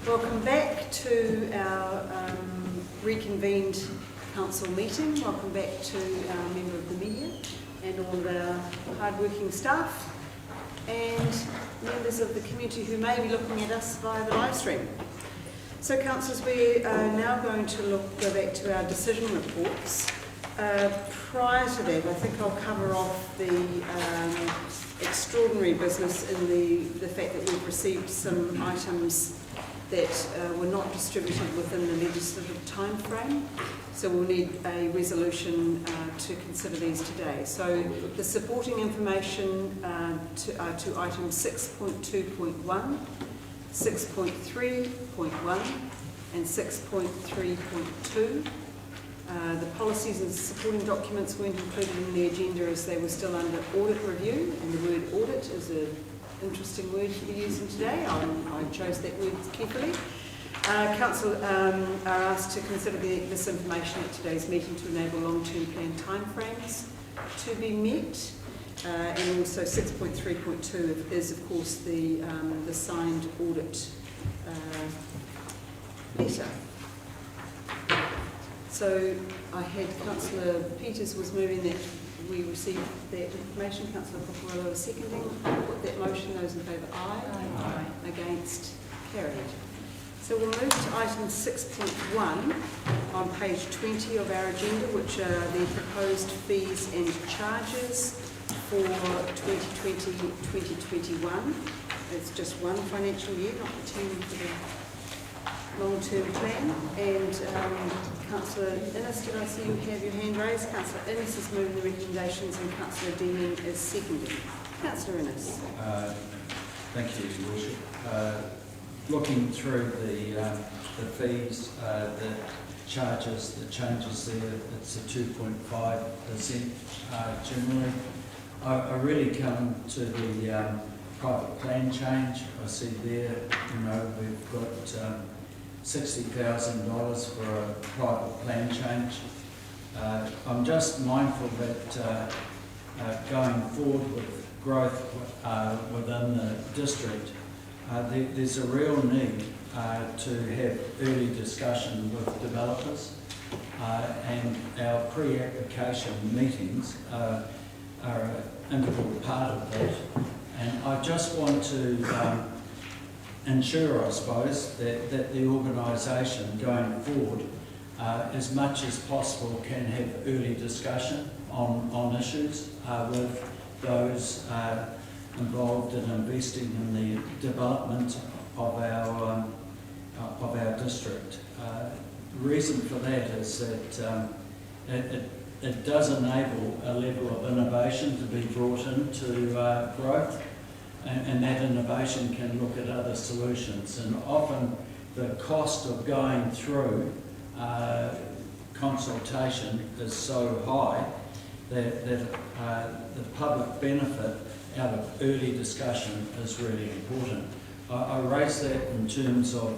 Welcome back to our reconvened council meeting. Welcome back to our member of the media and all of our hard-working staff and members of the community who may be looking at us via the live stream. So councillors, we are now going to go back to our decision reports. Prior to that, I think I'll cover off the extraordinary business in the fact that we've received some items that were not distributed within the legislative time frame. So we'll need a resolution to consider these today. So the supporting information to items 6.2.1, 6.3.1 and 6.3.2. The policies and supporting documents weren't included in the agenda as they were still under audit review, and the word audit is an interesting word to be using today. I chose that word carefully. Council are asked to consider this information at today's meeting to enable long-term plan timeframes to be met. And also 6.3.2 is, of course, the signed audit letter. So I had Councillor Peters was moving that we received that information. Councillor Poporello was seconding. Put that motion. Those in favour, aye. Aye. Against, carried. So we'll move to item 6.1 on page 20 of our agenda, which are the proposed fees and charges for 2020-2021. It's just one financial year, not the 10 for the long-term plan. And Councillor Innes, did I see you have your hand raised? Councillor Innes is moving the recommendations and Councillor Deeming is seconding. Councillor Innes. Thank you, Your Worship. Looking through the fees, the charges, the changes there, it's a 2.5% generally. I really come to the private plan change. I see there, we've got $60,000 for a private plan change. I'm just mindful that going forward with growth within the district, there's a real need to have early discussion with developers, and our pre-application meetings are an integral part of that. And I just want to ensure, I suppose, that the organisation going forward, as much as possible, can have early discussion on issues with those involved in investing in the development of our district. The reason for that is that it does enable a level of innovation to be brought into growth, and that innovation can look at other solutions. And often the cost of going through consultation is so high that the public benefit out of early discussion is really important. I raise that in terms of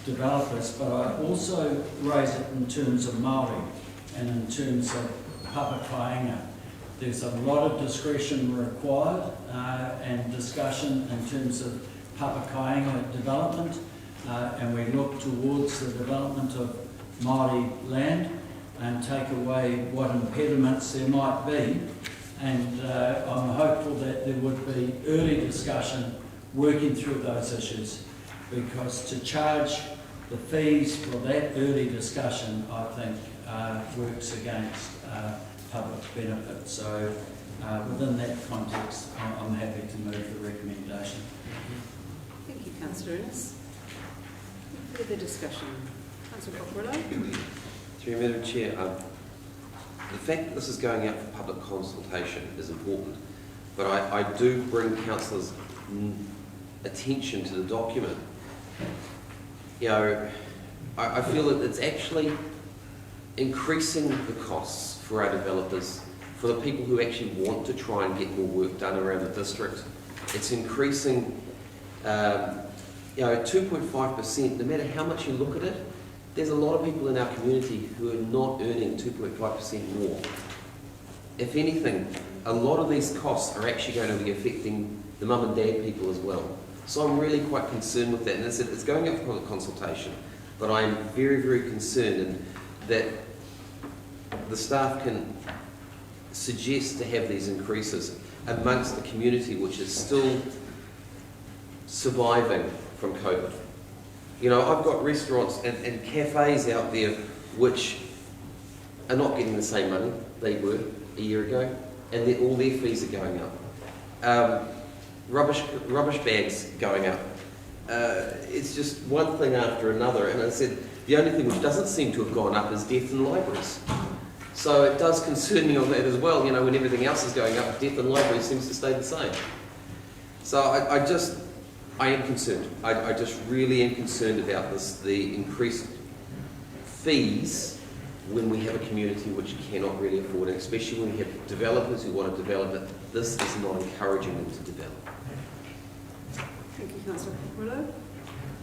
developers, but I also raise it in terms of Māori and in terms of papakainga. There's a lot of discretion required and discussion in terms of papakainga development, and we look towards the development of Māori land and take away what impediments there might be. And I'm hopeful that there would be early discussion working through those issues, because to charge the fees for that early discussion, I think, works against public benefit. So within that context, I'm happy to move the recommendation. Thank you, Councillor Innes. Further discussion. Councillor Poporello. Through you, Madam Chair, the fact that this is going out for public consultation is important, but I do bring councillors' attention to the document. I feel that it's actually increasing the costs for our developers, for the people who actually want to try and get more work done around the district. It's increasing, 2.5%, no matter how much you look at it. There's a lot of people in our community who are not earning 2.5% more. If anything, a lot of these costs are actually going to be affecting the mum and dad people as well. So I'm really quite concerned with that. And as I said, it's going up for public consultation, but I'm very, very concerned that the staff can suggest to have these increases amongst the community which is still surviving from COVID. You know, I've got restaurants and cafes out there which are not getting the same money they were a year ago, and all their fees are going up. Rubbish bags going up. It's just one thing after another, and I said the only thing which doesn't seem to have gone up is death in libraries. So it does concern me on that as well. You know, when everything else is going up, death in libraries seems to stay the same. So I am concerned. I just really am concerned about this, the increased fees when we have a community which cannot really afford it, especially when we have developers who want to develop it. This is not encouraging them to develop. Thank you, Councillor Rillo.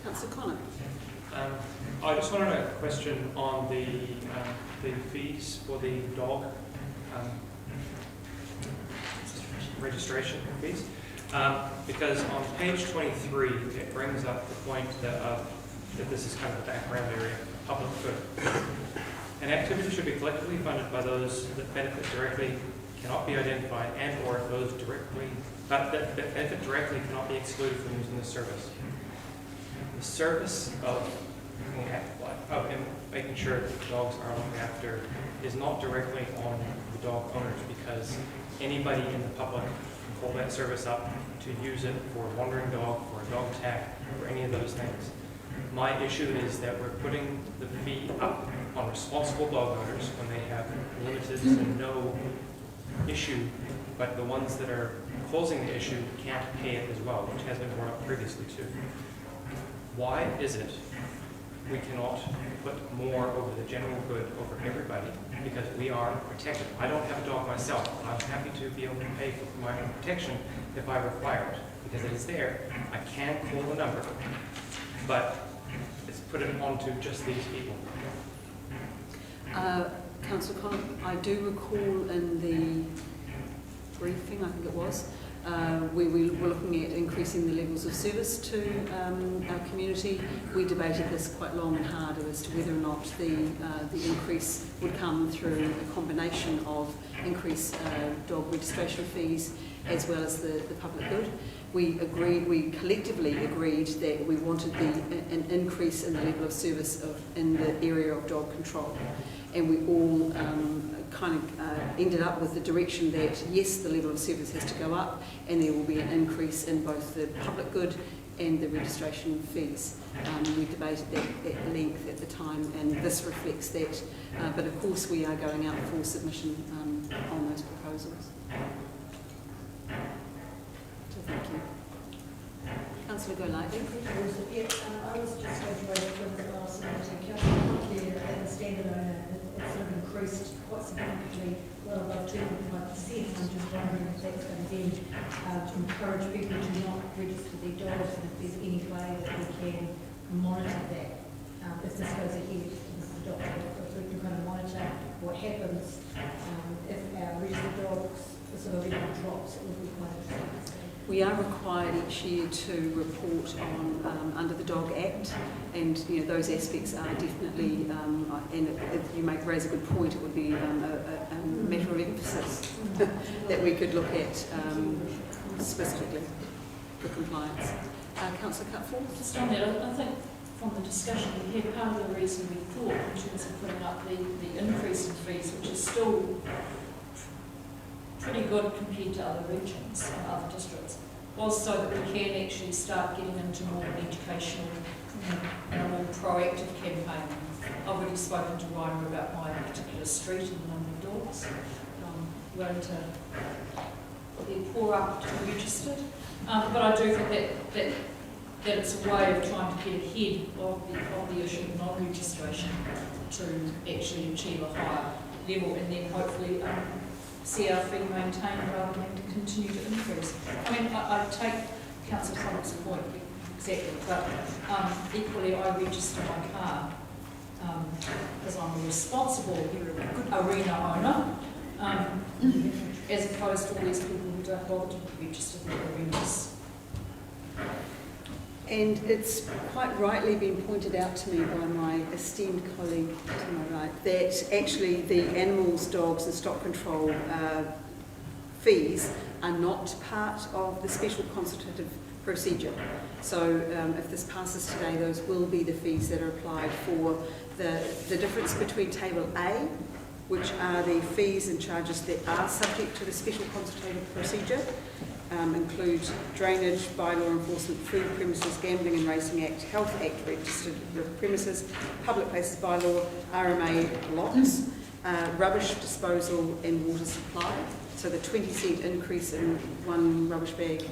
Councillor Connor. I just wanted a question on the fees for the dog registration fees. Because on page 23, it brings up the point that this is kind of the background area, public good. An activity should be collectively funded by those that benefit directly, cannot be identified, and or if those that benefit directly cannot be excluded from using the service. The service of making sure that the dogs are looked after is not directly on the dog owners, because anybody in the public can call that service up to use it for a wandering dog, for a dog tag, for any of those things. My issue is that we're putting the fee up on responsible dog owners when they have limited to no issue, but the ones that are causing the issue can't pay it as well, which has been brought up previously too. Why is it we cannot put more over the general good over everybody, because we are protected? I don't have a dog myself, but I'm happy to be able to pay for my own protection if I require it, because it is there. I can call the number, but it's put it onto just these people. Councillor Connor, I do recall in the briefing, I think it was, we were looking at increasing the levels of service to our community. We debated this quite long and hard as to whether or not the increase would come through a combination of increased dog registration fees as well as the public good. We collectively agreed that we wanted an increase in the level of service in the area of dog control. And we all ended up with the direction that, yes, the level of service has to go up, and there will be an increase in both the public good and the registration fees. We debated that at length at the time, and this reflects that. But of course, we are going out for submission on those proposals. So thank you. Councillor Golightly. I was just going to raise from the last meeting. Councillor at the standalone, it's sort of increased quite significantly, well above 2.5%. I'm just wondering if that's going to then to encourage people to not register their dogs, and if there's any way that we can monitor that. If this goes ahead, this is the doctor, if we can kind of monitor what happens if our registered dogs sort of level drops, it would be quite interesting. We are required each year to report on under the Dog Act, and those aspects are definitely, and if you raise a good point, it would be a matter of emphasis that we could look at specifically for compliance. Councillor Cutforth? Just on that, I think from the discussion we had, part of the reason we thought in terms of putting up the increase in fees, which is still pretty good compared to other regions and other districts, was so that we can actually start getting into more educational and a more proactive campaign. I've already spoken to Ryan about my particular street and the number of dogs willing to be pour up to be registered. But I do think that it's a way of trying to get ahead of the issue of non-registration to actually achieve a higher level, and then hopefully see our fee maintained rather than to continue to increase. I mean, I take Councillor Connor's point exactly, but equally I register my car because I'm a responsible arena owner, as opposed to all these people who don't bother to register their arenas. And it's quite rightly been pointed out to me by my esteemed colleague to my right that actually the animals, dogs and stock control fees are not part of the special consultative procedure. So if this passes today, those will be the fees that are applied for the difference between Table A, which are the fees and charges that are subject to the special consultative procedure, include drainage, bylaw enforcement, food premises, gambling and racing act, health act registered premises, public places bylaw, RMA lots, rubbish disposal and water supply. So the 20-cent increase in one rubbish bag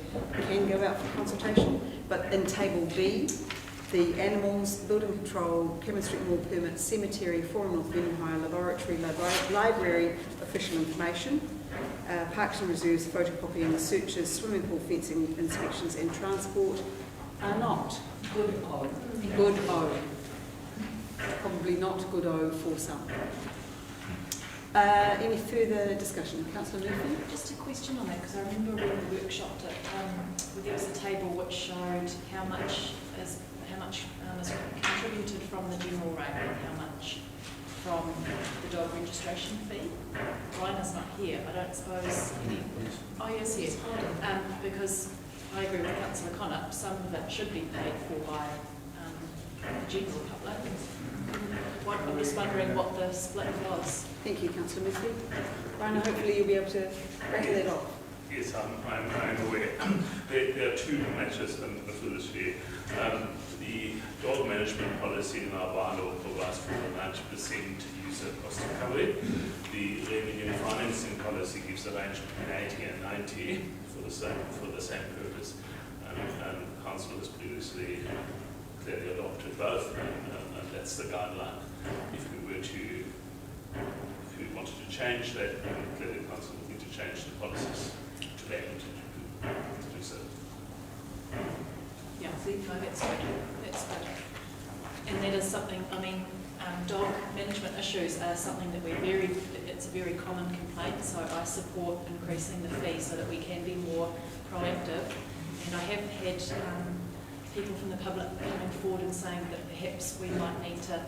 can go out for consultation. But in Table B, the animals, building control, chemistry and more permits, cemetery, foreign North venue hire, laboratory, library, official information, parks and reserves, photocopying, searches, swimming pool fencing, inspections and transport are not. Good O. Good O. Probably not good O for some. Any further discussion? Councillor Murphy? Just a question on that, because I remember when we workshopped it, there was a table which showed how much is contributed from the general rate and how much from the dog registration fee. Rhina's not here. I don't suppose any. Oh yes, yes. Because I agree with Councillor Connor. Some of it should be paid for by the general public. I'm just wondering what the split was. Thank you, Councillor Murphy. Rhina, hopefully you'll be able to rattle that off. Yes, I'm aware. There are two matters for this year. The dog management policy in our bylaw provides for 90% user cost recovery. The revenue financing policy gives a range between 80 and 90 for the same purpose. And Council has previously clearly adopted both, and that's the guideline. If we wanted to change that, then clearly Council would need to change the policies to be able to do so. Yeah, no, that's good. That's good. And that is something, I mean, dog management issues are something that it's a very common complaint, so I support increasing the fee so that we can be more proactive. And I have had people from the public coming forward and saying that perhaps we might need to,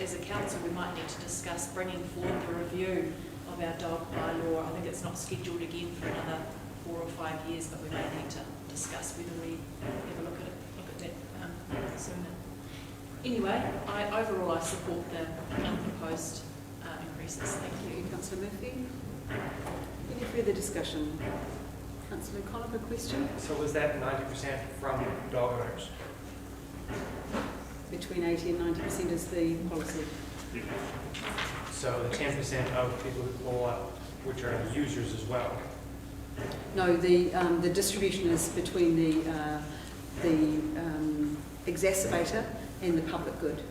as a council, we might need to discuss bringing forward the review of our dog bylaw. I think it's not scheduled again for another 4 or 5 years, but we may need to discuss whether we have a look at that sooner. Anyway, overall I support the proposed increases. Thank you. Councillor Murphy. Any further discussion? Councillor Connor, a question? So was that 90% from dog owners? Between 80 and 90% is the policy. So the 10% of people who call up, which are the users as well? No, the distribution is between the exacerbator and the public good.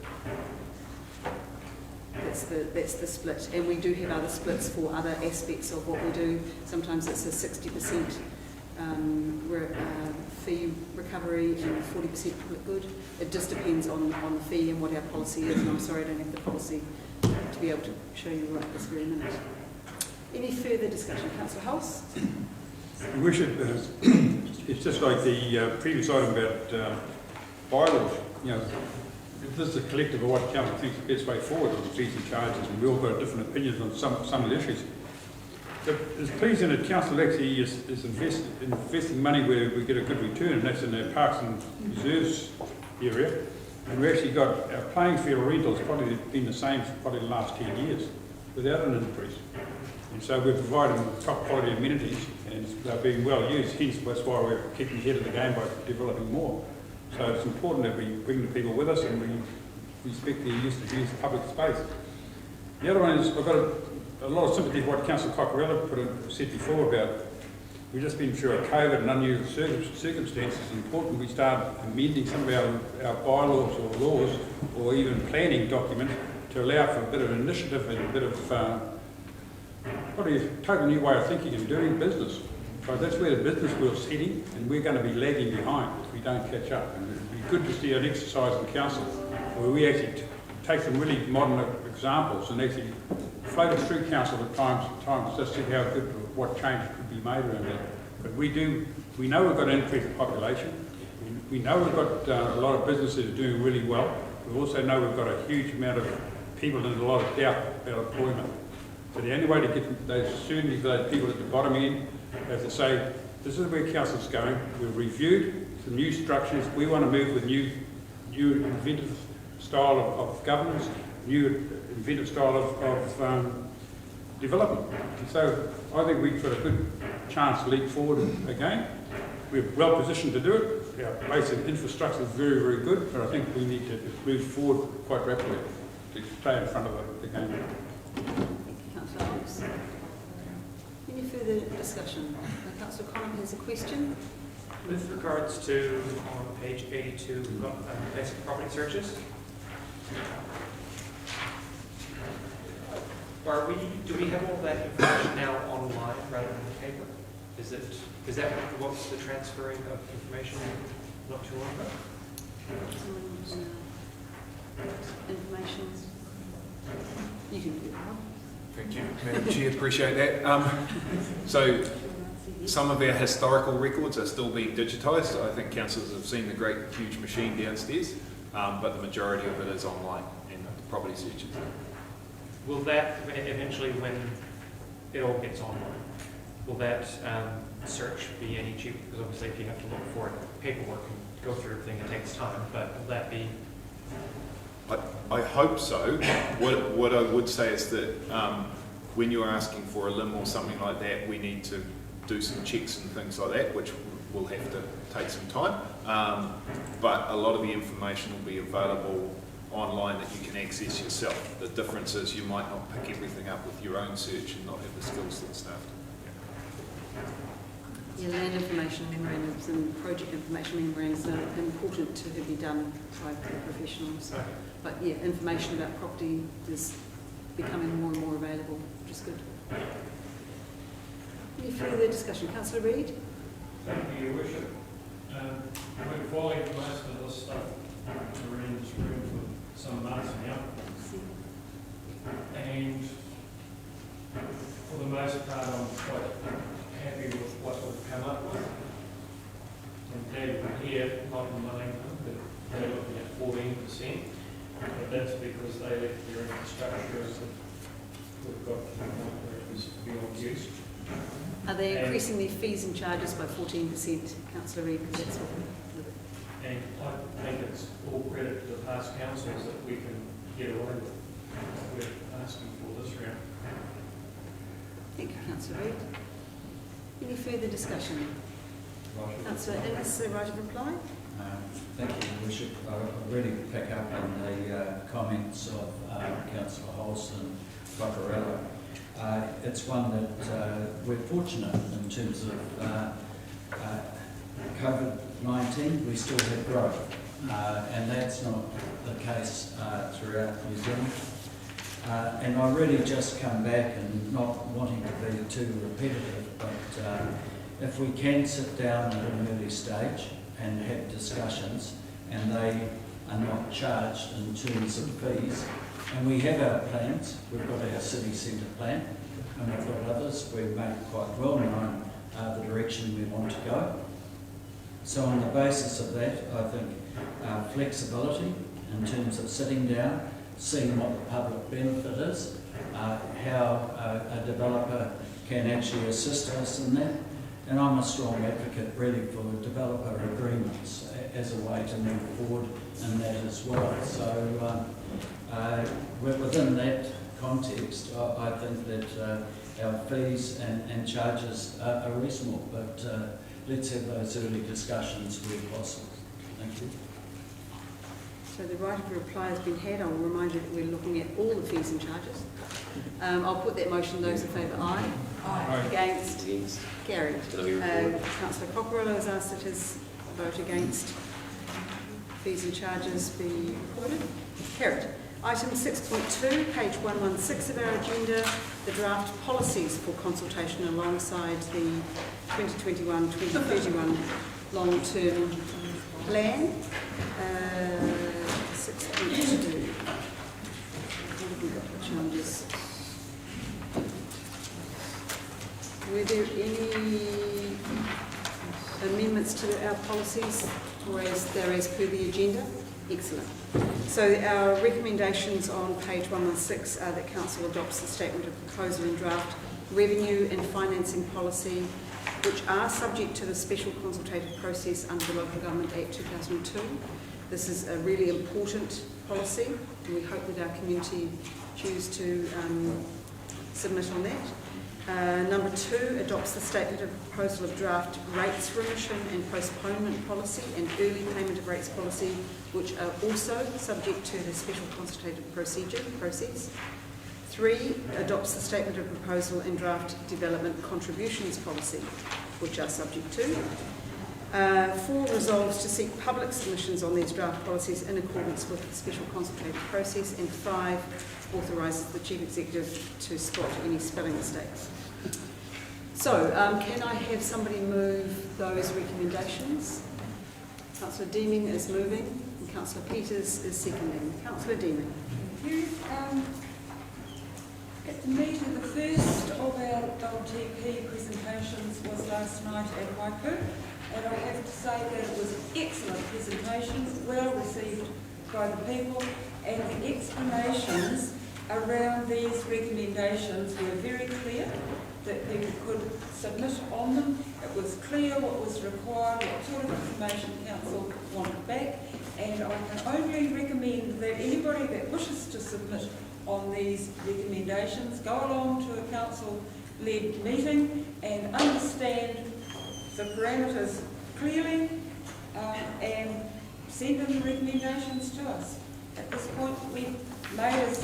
That's the split, and we do have other splits for other aspects of what we do. Sometimes it's a 60% fee recovery and 40% public good. It just depends on the fee and what our policy is, and I'm sorry I don't have the policy to be able to show you right this very minute. Any further discussion? Councillor Hulse? We should, it's just like the previous item about bylaws. You know, this is a collective of what council thinks the best way forward on fees and charges, and we've all got different opinions on some of the issues. But it's pleasing that council actually is investing money where we get a good return, and that's in our parks and reserves area. And we actually got our playing field rentals probably been the same for probably the last 10 years without an increase. And so we're providing top quality amenities, and they're being well used. Hence, that's why we're keeping ahead of the game by developing more. So it's important that we bring the people with us and we respect their use of public space. The other one is, I've got a lot of sympathy for what Councillor Coccarella said before about we've just been through a COVID and unusual circumstances. It's important we start amending some of our bylaws or laws or even planning documents to allow for a bit of initiative and a bit of probably a totally new way of thinking and doing business. So that's where the business world's heading, and we're going to be lagging behind if we don't catch up. And it'd be good to see an exercise in council where we actually take some really modern examples and actually float it through council at times just to see how good, what change could be made around that. But we know we've got to increase the population. we know we've got a lot of businesses doing really well. We also know we've got a huge amount of people and a lot of doubt about employment. So the only way to get those, certainly for those people at the bottom end, is to say, this is where council's going. We've reviewed some new structures. We want to move with new inventive style of governance, new inventive style of development. And so I think we've got a good chance to leap forward again. We're well positioned to do it. Our basic infrastructure is very, very good, but I think we need to move forward quite rapidly to stay in front of the game. Thank you, Councillor Hobbs. Any further discussion? Councillor Connor has a question. With regards to, on page 82, we've got basic property searches. Do we have all that information now online rather than the paper? Is that what's the transferring of information not too long ago? Information. You can do that. Thank you, Madam Chair, appreciate that. So some of our historical records are still being digitised. I think councillors have seen the great huge machine downstairs, but the majority of it is online and property searches. Will that eventually, when it all gets online, will that search be any cheaper? Because obviously if you have to look for it, paperwork and go through everything, it takes time, but will that be? I hope so. What I would say is that when you're asking for a limb or something like that, we need to do some checks and things like that, which will have to take some time. But a lot of the information will be available online that you can access yourself. The difference is you might not pick everything up with your own search and not have the skills that staff do. Yeah, land information memorandums and project information memorandums are important to be done by professionals. Okay. But yeah, information about property is becoming more and more available, which is good. Any further discussion? Councillor Reid? Thank you, Your Worship. We're following most of this stuff around this room for some months now, and for the most part I'm quite happy with what we've come up with. I'm glad we're here, not in Wellington, but they're looking at 14%, but that's because they left their infrastructure as we've got to the point where it was beyond use. Are they increasing their fees and charges by 14%, Councillor Reid? That's what And I think it's all credit to the past councils that we can get away with what we're asking for this round. Thank you, Councillor Reid. Any further discussion? Councillor Innes, the right of reply. Thank you, Your Worship. I really pick up on the comments of Councillor Holst and Paparella. It's one that we're fortunate in terms of COVID-19, we still have growth, and that's not the case throughout New Zealand. And I really just come back and not wanting to be too repetitive, but if we can sit down at an early stage and have discussions, and they are not charged in terms of fees, and we have our plans, we've got our city centre plan, and we've got others, we've made quite well known the direction we want to go. So on the basis of that, I think flexibility in terms of sitting down, seeing what the public benefit is, how a developer can actually assist us in that. And I'm a strong advocate really for developer agreements as a way to move forward in that as well. So within that context, I think that our fees and charges are reasonable, but let's have those early discussions where possible. Thank you. So the right of reply has been had. I'll remind you that we're looking at all the fees and charges. I'll put that motion. Those in favour, aye. Aye. Against? Carried. Can Councillor Paparella has asked that his vote against fees and charges be recorded. Carried. Item 6.2, page 116 of our agenda, the draft policies for consultation alongside the 2021-2031 long-term plan. 6.2. What have we got for changes? Were there any amendments to our policies or as they're as per the agenda? Excellent. So our recommendations on page 116 are that Council adopts the statement of proposal and draft revenue and financing policy, which are subject to the special consultative process under the Local Government Act 2002. This is a really important policy, and we hope that our community choose to submit on that. Number 2, adopts the statement of proposal of draft rates remission and postponement policy and early payment of rates policy, which are also subject to the special consultative process. 3, adopts the statement of proposal and draft development contributions policy, which are subject to. 4, resolves to seek public submissions on these draft policies in accordance with the special consultative process. And 5, authorises the Chief Executive to spot any spelling mistakes. So, can I have somebody move those recommendations? Councillor Deeming is moving, and Councillor Peters is seconding. Councillor Deeming. Thank you. At the meeting, the first of our LTP presentations was last night at Waipu, and I have to say that it was an excellent presentation, well received by the people, and the explanations around these recommendations were very clear, that people could submit on them. It was clear what was required, what sort of information council wanted back, and I can only recommend that anybody that wishes to submit on these recommendations go along to a council-led meeting and understand the parameters clearly and send in the recommendations to us. At this point, we've made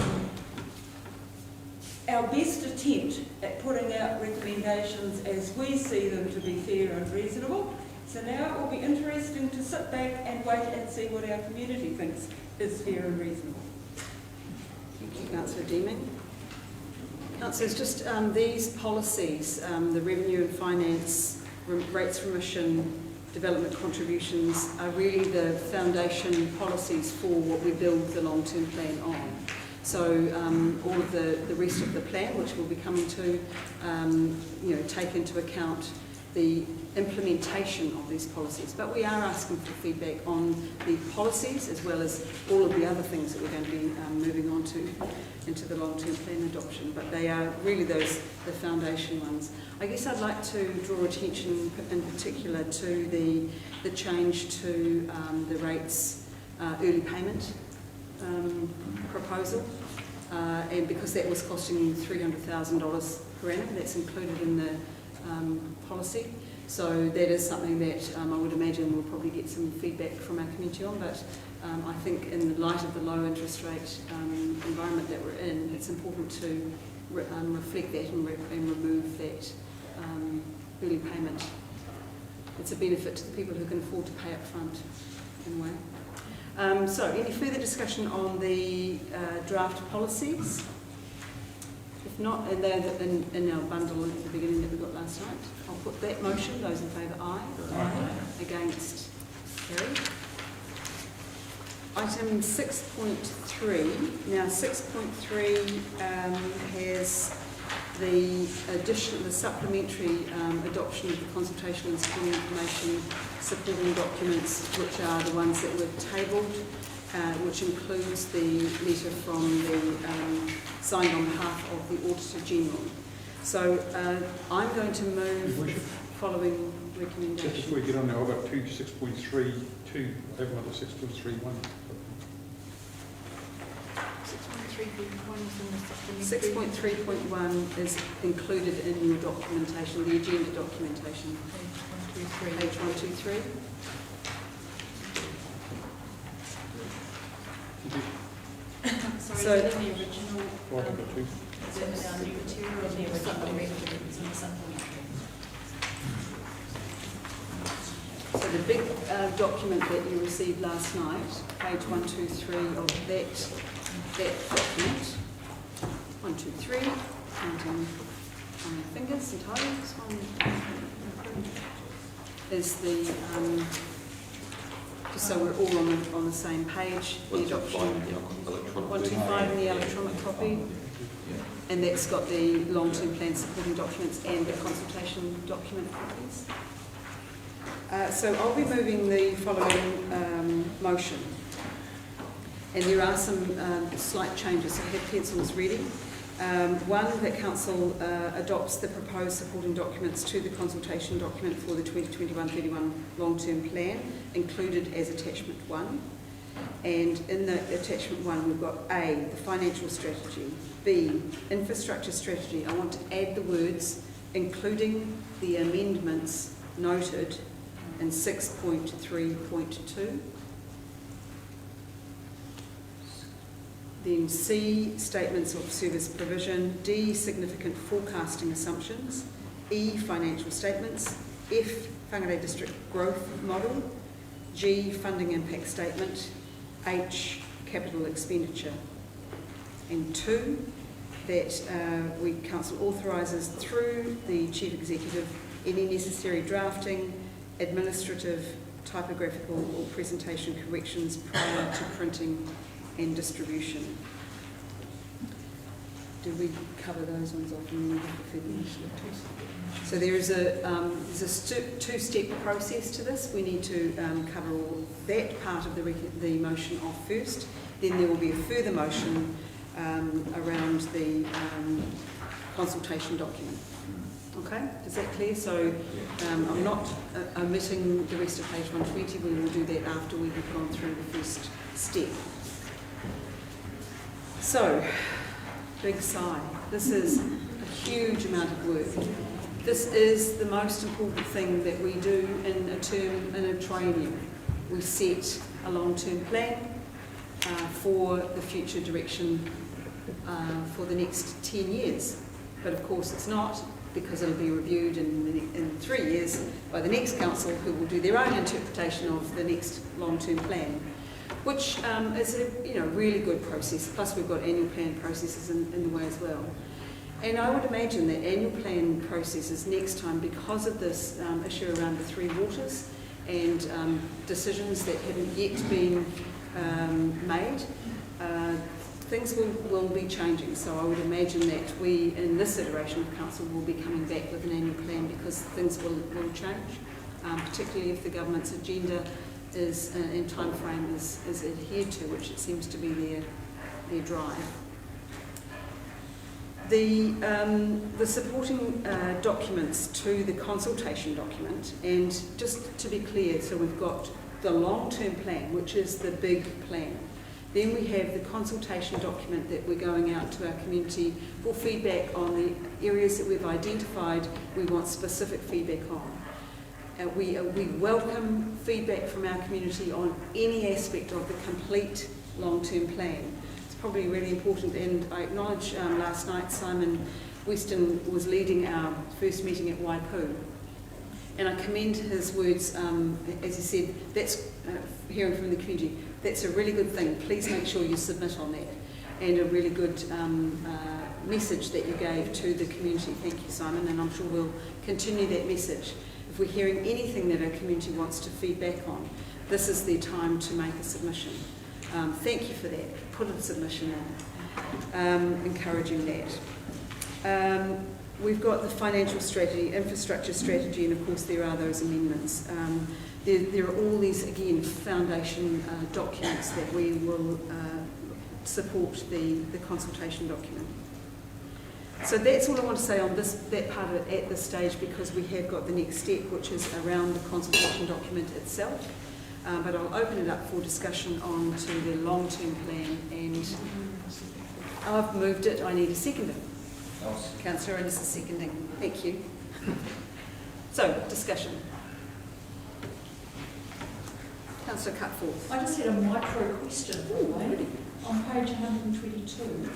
our best attempt at putting out recommendations as we see them to be fair and reasonable. So now it will be interesting to sit back and wait and see what our community thinks is fair and reasonable. Thank you, Councillor Deeming. Councillors, just these policies, the revenue and finance, rates remission, development contributions, are really the foundation policies for what we build the long-term plan on. So all of the rest of the plan, which we'll be coming to, take into account the implementation of these policies. But we are asking for feedback on the policies as well as all of the other things that we're going to be moving on to into the long-term plan adoption. But they are really the foundation ones. I guess I'd like to draw attention in particular to the change to the rates early payment proposal, and because that was costing $300,000 per annum, that's included in the policy. So that is something that I would imagine we'll probably get some feedback from our community on, but I think in the light of the low interest rate environment that we're in, it's important to reflect that and remove that early payment. It's a benefit to the people who can afford to pay up front in a way. So any further discussion on the draft policies? If not, and they're in our bundle at the beginning that we got last night, I'll put that motion. Those in favour, aye. Aye. Against, carried. Item 6.3. Now 6.3 has the supplementary adoption of the consultation and supporting information supporting documents, which are the ones that were tabled, which includes the letter from the signed on behalf of the Auditor General. So I'm going to move following recommendation. Just before we get on there, I've got 6.32. I have another 6.31. 6.3.1 is included in your documentation, the agenda documentation. Page 123. Sorry, So- is it in the original? Oh, I've got 2. Is it in our new material or the original? It's in the supplementary. So the big document that you received last night, page 123 of that document, 123, counting on your fingers and toes, is the, just so we're all on the same page, the adoption, 125 in the electronic copy, and that's got the long-term plan supporting documents and the consultation document copies. So I'll be moving the following motion. And there are some slight changes, so have pencils ready. One, that Council adopts the proposed supporting documents to the consultation document for the 2021-31 long-term plan, included as attachment 1. And in the attachment 1, we've got A, the financial strategy, B, infrastructure strategy. I want to add the words, including the amendments noted in 6.3.2. Then C, statements of service provision. D, significant forecasting assumptions. E, financial statements. F, Whangarei District growth model. G, funding impact statement. H, capital expenditure. And 2, that Council authorises through the Chief Executive any necessary drafting, administrative, typographical or presentation corrections prior to printing and distribution. Did we cover those ones off in the So there is a two-step process to this. We need to cover all that part of the motion off first. Then there will be a further motion around the consultation document. Okay, is that clear? So I'm not omitting the rest of page 120. We will do that after we have gone through the first step. So, big sigh. This is a huge amount of work. This is the most important thing that we do in a triennium. We set a long-term plan for the future direction for the next 10 years. But of course it's not, because it'll be reviewed in 3 years by the next council, who will do their own interpretation of the next long-term plan, which is a really good process. Plus we've got annual plan processes in the way as well. And I would imagine that annual plan processes next time, because of this issue around the three waters and decisions that haven't yet been made, things will be changing. So I would imagine that we, in this iteration of council, will be coming back with an annual plan, because things will change, particularly if the government's agenda is and time frame is adhered to, which it seems to be their drive. The supporting documents to the consultation document, and just to be clear, so we've got the long-term plan, which is the big plan. Then we have the consultation document that we're going out to our community for feedback on the areas that we've identified we want specific feedback on. We welcome feedback from our community on any aspect of the complete long-term plan. It's probably really important, and I acknowledge last night Simon Weston was leading our first meeting at Waipu, and I commend his words. As he said, that's hearing from the community. That's a really good thing. Please make sure you submit on that. And a really good message that you gave to the community. Thank you, Simon, and I'm sure we'll continue that message. If we're hearing anything that our community wants to feedback on, this is the time to make a submission. Thank you for that. Put a submission in, encouraging that. We've got the financial strategy, infrastructure strategy, and of course there are those amendments. There are all these, again, foundation documents that we will support the consultation document. So that's all I want to say on that part of it at this stage, because we have got the next step, which is around the consultation document itself. But I'll open it up for discussion on to the long-term plan, and I've moved it. I need a seconder. Councillor Innes is seconding. Thank you. So, discussion. Councillor Cutforth. I just had a micro question, by the way, on page 122.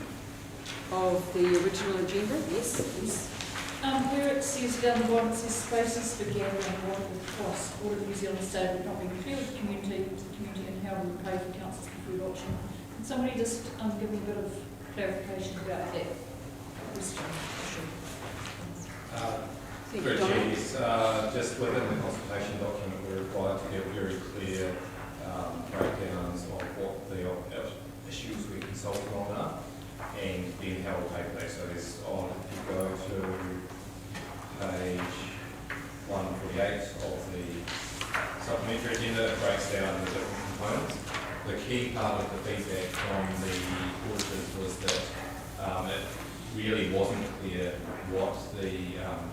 Of the original agenda, yes. Where it says down the bottom, it says spaces for gathering water with cost. Water New Zealand stated would not be clear with the community and how we would pay for council's preferred option. Can somebody just give me a bit of clarification about that question? Just within the consultation document, we're required to give very clear breakdowns of what the issues we're consulting on are, and then how we'll pay for that. So there's on, if you go to page 148 of the supplementary agenda. It breaks down the different components. The key part of the feedback from the auditors was that it really wasn't clear what the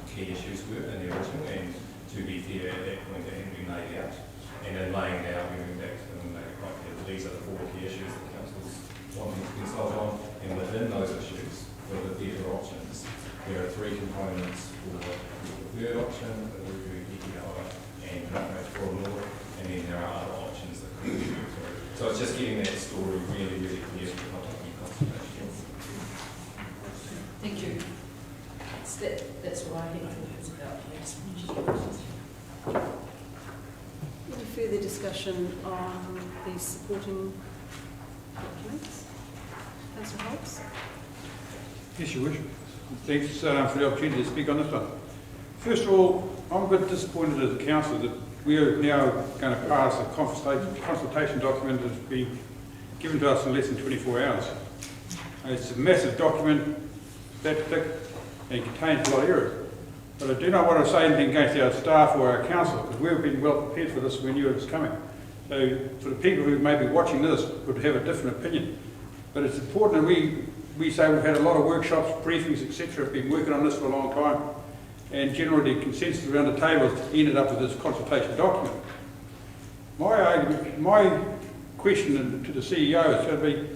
key issues were in the original, and to be fair, at that point they hadn't been laid out. And in laying it out, we went back to them and made it quite clear that these are the 4 key issues that council's wanting to consult on, and within those issues, for the theatre options, there are 3 components for the preferred option, the review EPR, and for an audit, and then there are other options that could be used. So it's just getting that story really, really clear for not taking consultation. Thank you. That's what I had thought about. Any further discussion on these supporting documents? Councillor Hobbs? Yes, you wish. Thanks for the opportunity to speak on this one. First of all, I'm a bit disappointed as a councillor that we are now going to pass a consultation document that's been given to us in less than 24 hours. It's a massive document, that thick, and contains a lot of errors. But I do not want to say anything against our staff or our council, because we've been well prepared for this when we knew it was coming. So for the people who may be watching this would have a different opinion. But it's important that we say we've had a lot of workshops, briefings, etc. We've been working on this for a long time. And generally the consensus around the table has ended up with this consultation document. My question to the CEO is going to be,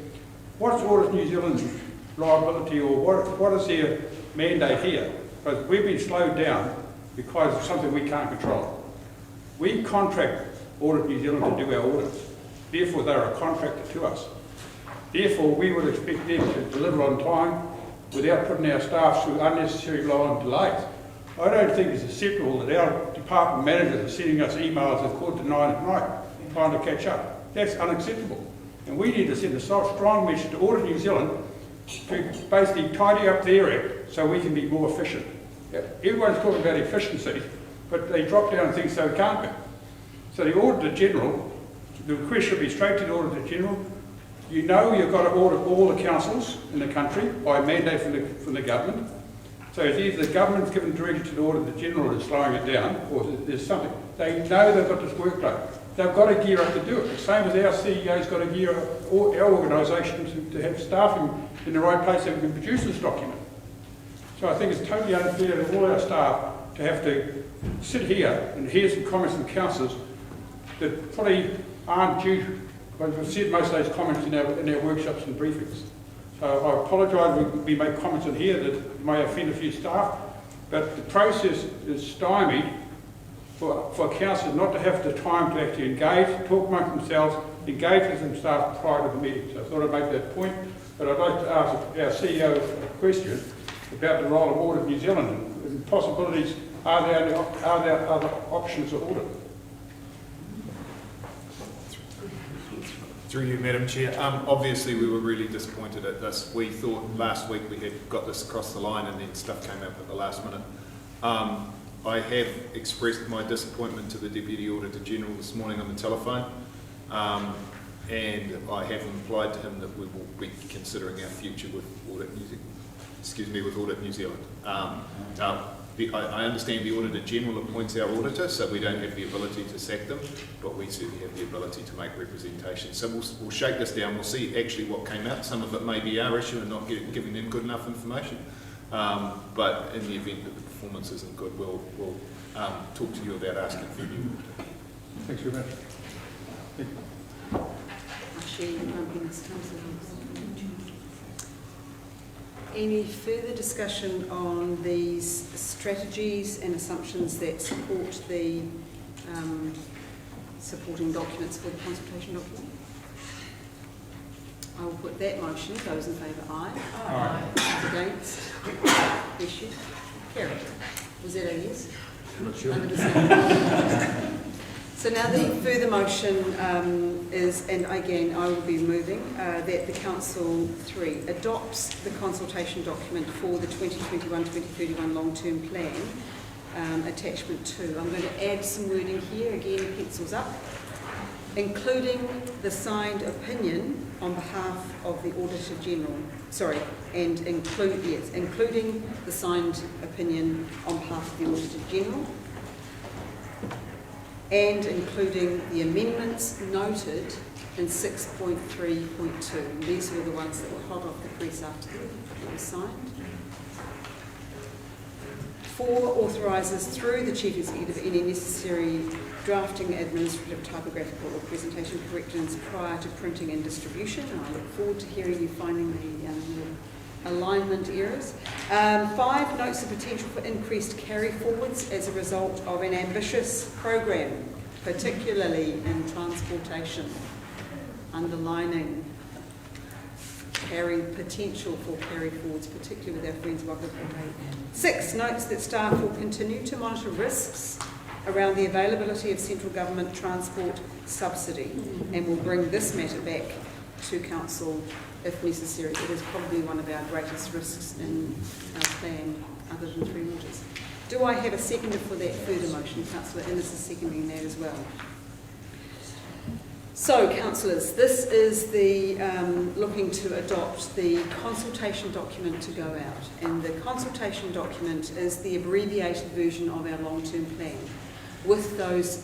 what's Audit New Zealand's liability, or what is their mandate here? Because we've been slowed down because of something we can't control. We contract Audit New Zealand to do our audits. Therefore, they're a contractor to us. Therefore, we would expect them to deliver on time without putting our staff through unnecessary long delays. I don't think it's acceptable that our department managers are sending us emails at 9:15 at night trying to catch up. That's unacceptable. And we need to send a strong message to Audit New Zealand to basically tidy up their act so we can be more efficient. Everyone's talking about efficiency, but they drop down things so it can't be. So the Auditor General, the request should be straight to the Auditor General. You know you've got to audit all the councils in the country by mandate from the government. So it's either the government's given direction to the Auditor General and slowing it down, or there's something. They know they've got this workload. They've got to gear up to do it. The same as our CEO's got to gear up our organisation to have staff in the right place so we can produce this document. So I think it's totally unfair to all our staff to have to sit here and hear some comments from councillors that probably aren't due. But we've said most of those comments in our workshops and briefings. So I apologise, we make comments in here that may offend a few staff, but the process is stymied for councillors not to have the time to actually engage, talk amongst themselves, engage with some staff prior to the meeting. So I thought I'd make that point, but I'd like to ask our CEO a question about the role of Audit New Zealand and possibilities. Are there other options of audit? Through you, Madam Chair. Obviously, we were really disappointed at this. We thought last week we had got this across the line, and then stuff came up at the last minute. I have expressed my disappointment to the Deputy Auditor General this morning on the telephone, and I have implied to him that we will be considering our future with Audit New Zealand. I understand the Auditor General appoints our auditor, so we don't have the ability to sack them, but we certainly have the ability to make representations. So we'll shake this down, we'll see actually what came out. Some of it may be our issue and not giving them good enough information, but in the event that the performance isn't good, we'll talk to you about asking for a new auditor. Thanks very much. Any further discussion on these strategies and assumptions that support the supporting documents for the consultation document? I will put that motion. Those in favour, aye. Aye. Those against? Issue. Carried. Was that a yes? I'm not sure. So now the further motion is, and again I will be moving, that the Council 3 adopts the consultation document for the 2021-2031 long-term plan, attachment 2. I'm going to add some wording here, again pencils up, including the signed opinion on behalf of the Auditor General. Sorry, and including the signed opinion on behalf of the Auditor General. and including the amendments noted in 6.3.2. These were the ones that were hot off the press after it was signed. 4, authorises through the Chief Executive any necessary drafting, administrative, typographical or presentation corrections prior to printing and distribution. And I look forward to hearing you finding the alignment errors. 5, notes the potential for increased carry forwards as a result of an ambitious program, particularly in transportation, underlining potential for carry forwards, particularly with our friends Waka Kote. 6, notes that staff will continue to monitor risks around the availability of central government transport subsidy and will bring this matter back to Council if necessary. It is probably one of our greatest risks in our plan, other than 3 waters. Do I have a seconder for that further motion? Councillor Innes is seconding that as well. So, councillors, this is the looking to adopt the consultation document to go out. And the consultation document is the abbreviated version of our long-term plan, with those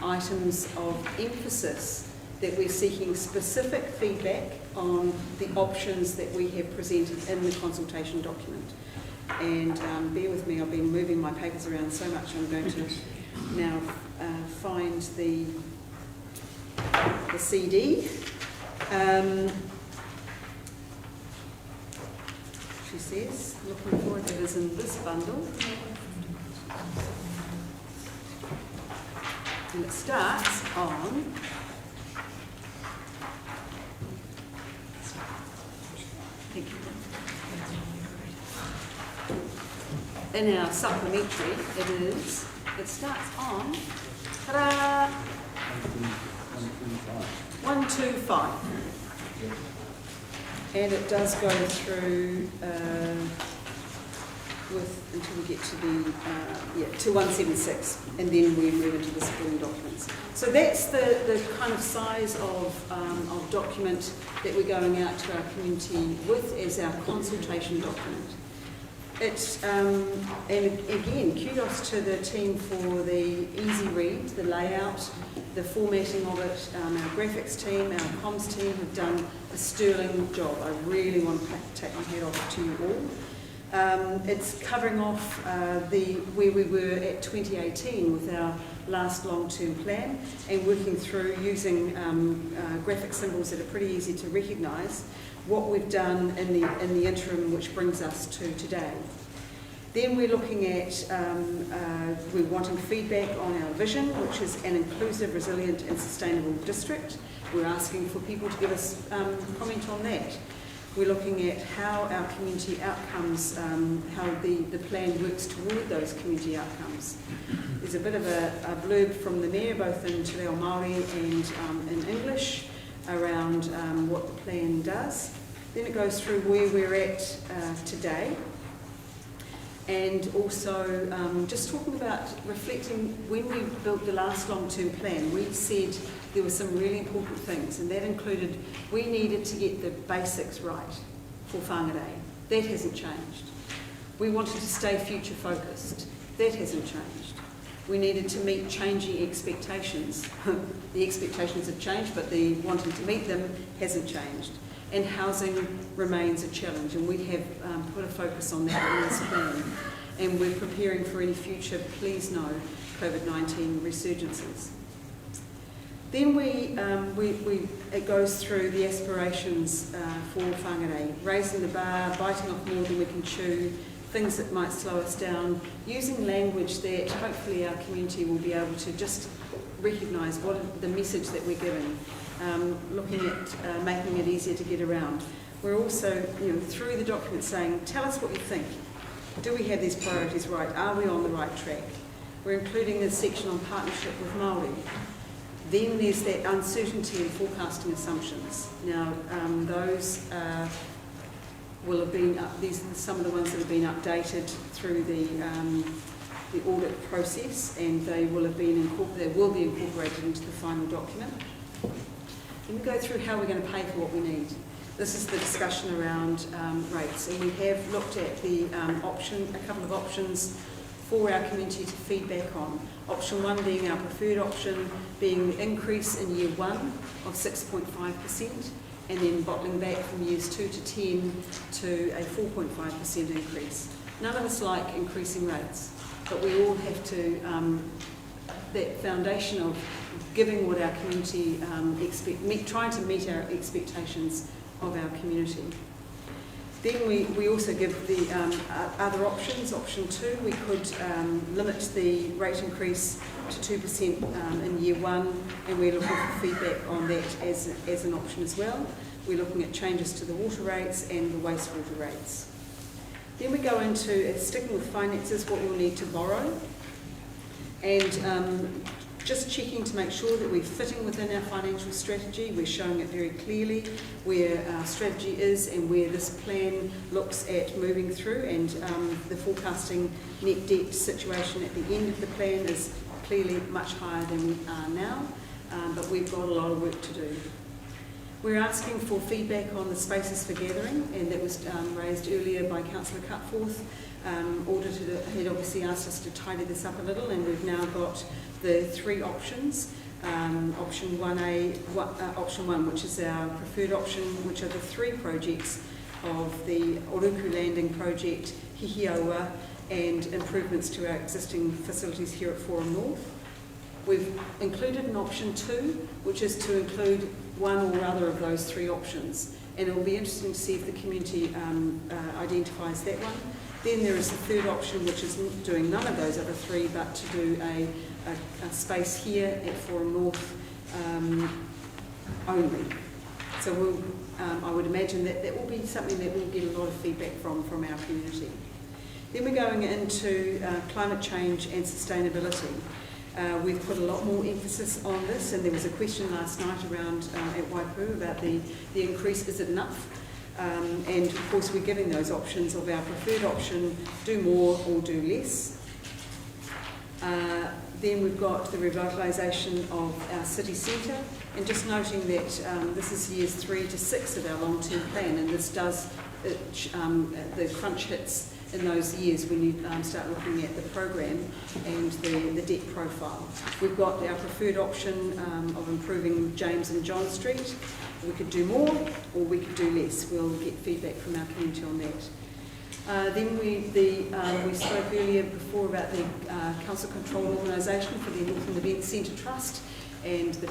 items of emphasis that we're seeking specific feedback on the options that we have presented in the consultation document. And bear with me, I've been moving my papers around so much, I'm going to now find the CD. She says, looking forward, it is in this bundle. And it starts on thank you. In our supplementary, it starts on ta-da, 125. And it does go through until we get to to 176, and then we move into the supporting documents. So that's the kind of size of document that we're going out to our community with as our consultation document. It's and again, kudos to the team for the easy read, the layout, the formatting of it. Our graphics team, our comms team have done a sterling job. I really want to take my hat off to you all. It's covering off where we were at 2018 with our last long-term plan, and working through using graphic symbols that are pretty easy to recognise what we've done in the interim, which brings us to today. Then we're looking at, we're wanting feedback on our vision, which is an inclusive, resilient and sustainable district. We're asking for people to give us comment on that. We're looking at how our community outcomes, how the plan works toward those community outcomes. There's a bit of a blurb from the Mayor, both in Te Reo Māori and in English, around what the plan does. Then it goes through where we're at today, and also just talking about reflecting when we built the last long-term plan. We said there were some really important things, and that included we needed to get the basics right for whāngarei. That hasn't changed. We wanted to stay future focused. That hasn't changed. We needed to meet changing expectations. The expectations have changed, but the wanting to meet them hasn't changed. And housing remains a challenge, and we have put a focus on that in this plan. And we're preparing for any future, please no, COVID-19 resurgences. Then it goes through the aspirations for whāngarei, raising the bar, biting off more than we can chew, things that might slow us down, using language that hopefully our community will be able to just recognise what the message that we're giving, looking at making it easier to get around. We're also, through the document saying, tell us what you think. Do we have these priorities right? Are we on the right track? We're including a section on partnership with Māori. Then there's that uncertainty in forecasting assumptions. Now, those will have been, these are some of the ones that have been updated through the audit process, and they will be incorporated into the final document. Then we go through how we're going to pay for what we need. This is the discussion around rates, and we have looked at the a couple of options for our community to feedback on. Option 1 being our preferred option, being the increase in year 1 of 6.5%, and then bottling back from years 2 to 10 to a 4.5% increase. None of us like increasing rates, but we all have to, that foundation of giving what our community trying to meet our expectations of our community. Then we also give the other options. Option 2, we could limit the rate increase to 2% in year 1, and we're looking for feedback on that as an option as well. We're looking at changes to the water rates and the wastewater rates. Then we go into, sticking with finances, what we'll need to borrow, and just checking to make sure that we're fitting within our financial strategy. We're showing it very clearly where our strategy is and where this plan looks at moving through, and the forecasting net debt situation at the end of the plan is clearly much higher than we are now, but we've got a lot of work to do. We're asking for feedback on the spaces for gathering, and that was raised earlier by Councillor Cutforth. Auditor had obviously asked us to tidy this up a little, and we've now got the 3 options. Option 1A, option 1, which is our preferred option, which are the 3 projects of the Oruku Landing project, Hihioa, and improvements to our existing facilities here at Forum North. We've included an option 2, which is to include one or other of those 3 options, and it will be interesting to see if the community identifies that one. Then there is the third option, which is doing none of those other 3, but to do a space here at Forum North only. So I would imagine that will be something that we'll get a lot of feedback from our community. Then we're going into climate change and sustainability. We've put a lot more emphasis on this, and there was a question last night around at Waipu about the increase, is it enough? And of course we're giving those options of our preferred option, do more or do less. Then we've got the revitalisation of our city centre, and just noting that this is years 3 to 6 of our long-term plan, and this does, the crunch hits in those years when you start looking at the program and the debt profile. We've got our preferred option of improving James and John Street. We could do more or we could do less. We'll get feedback from our community on that. Then we spoke earlier before about the council control organisation for the Northern Events Centre Trust and the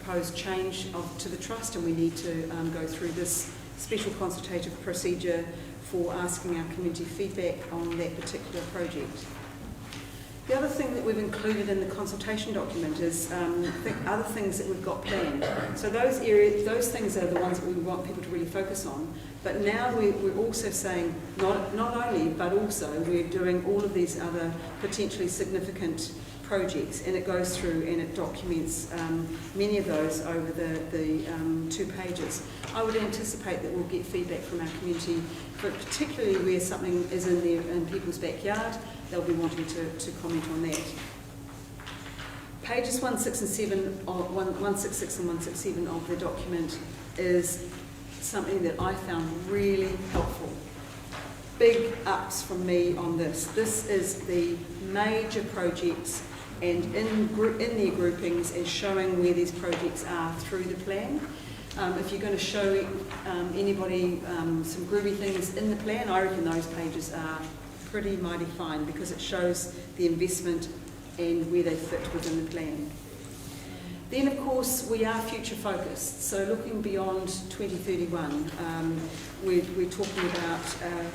proposed change to the trust, and we need to go through this special consultative procedure for asking our community feedback on that particular project. The other thing that we've included in the consultation document is other things that we've got planned. So those things are the ones that we want people to really focus on. But now we're also saying not only, but also we're doing all of these other potentially significant projects, and it goes through and it documents many of those over the 2 pages. I would anticipate that we'll get feedback from our community, but particularly where something is in people's backyard, they'll be wanting to comment on that. Pages 166 and 167 of the document is something that I found really helpful. Big ups from me on this. This is the major projects and in their groupings and showing where these projects are through the plan. If you're going to show anybody some groovy things in the plan, I reckon those pages are pretty mighty fine because it shows the investment and where they fit within the plan. Then of course we are future focused, so looking beyond 2031, we're talking about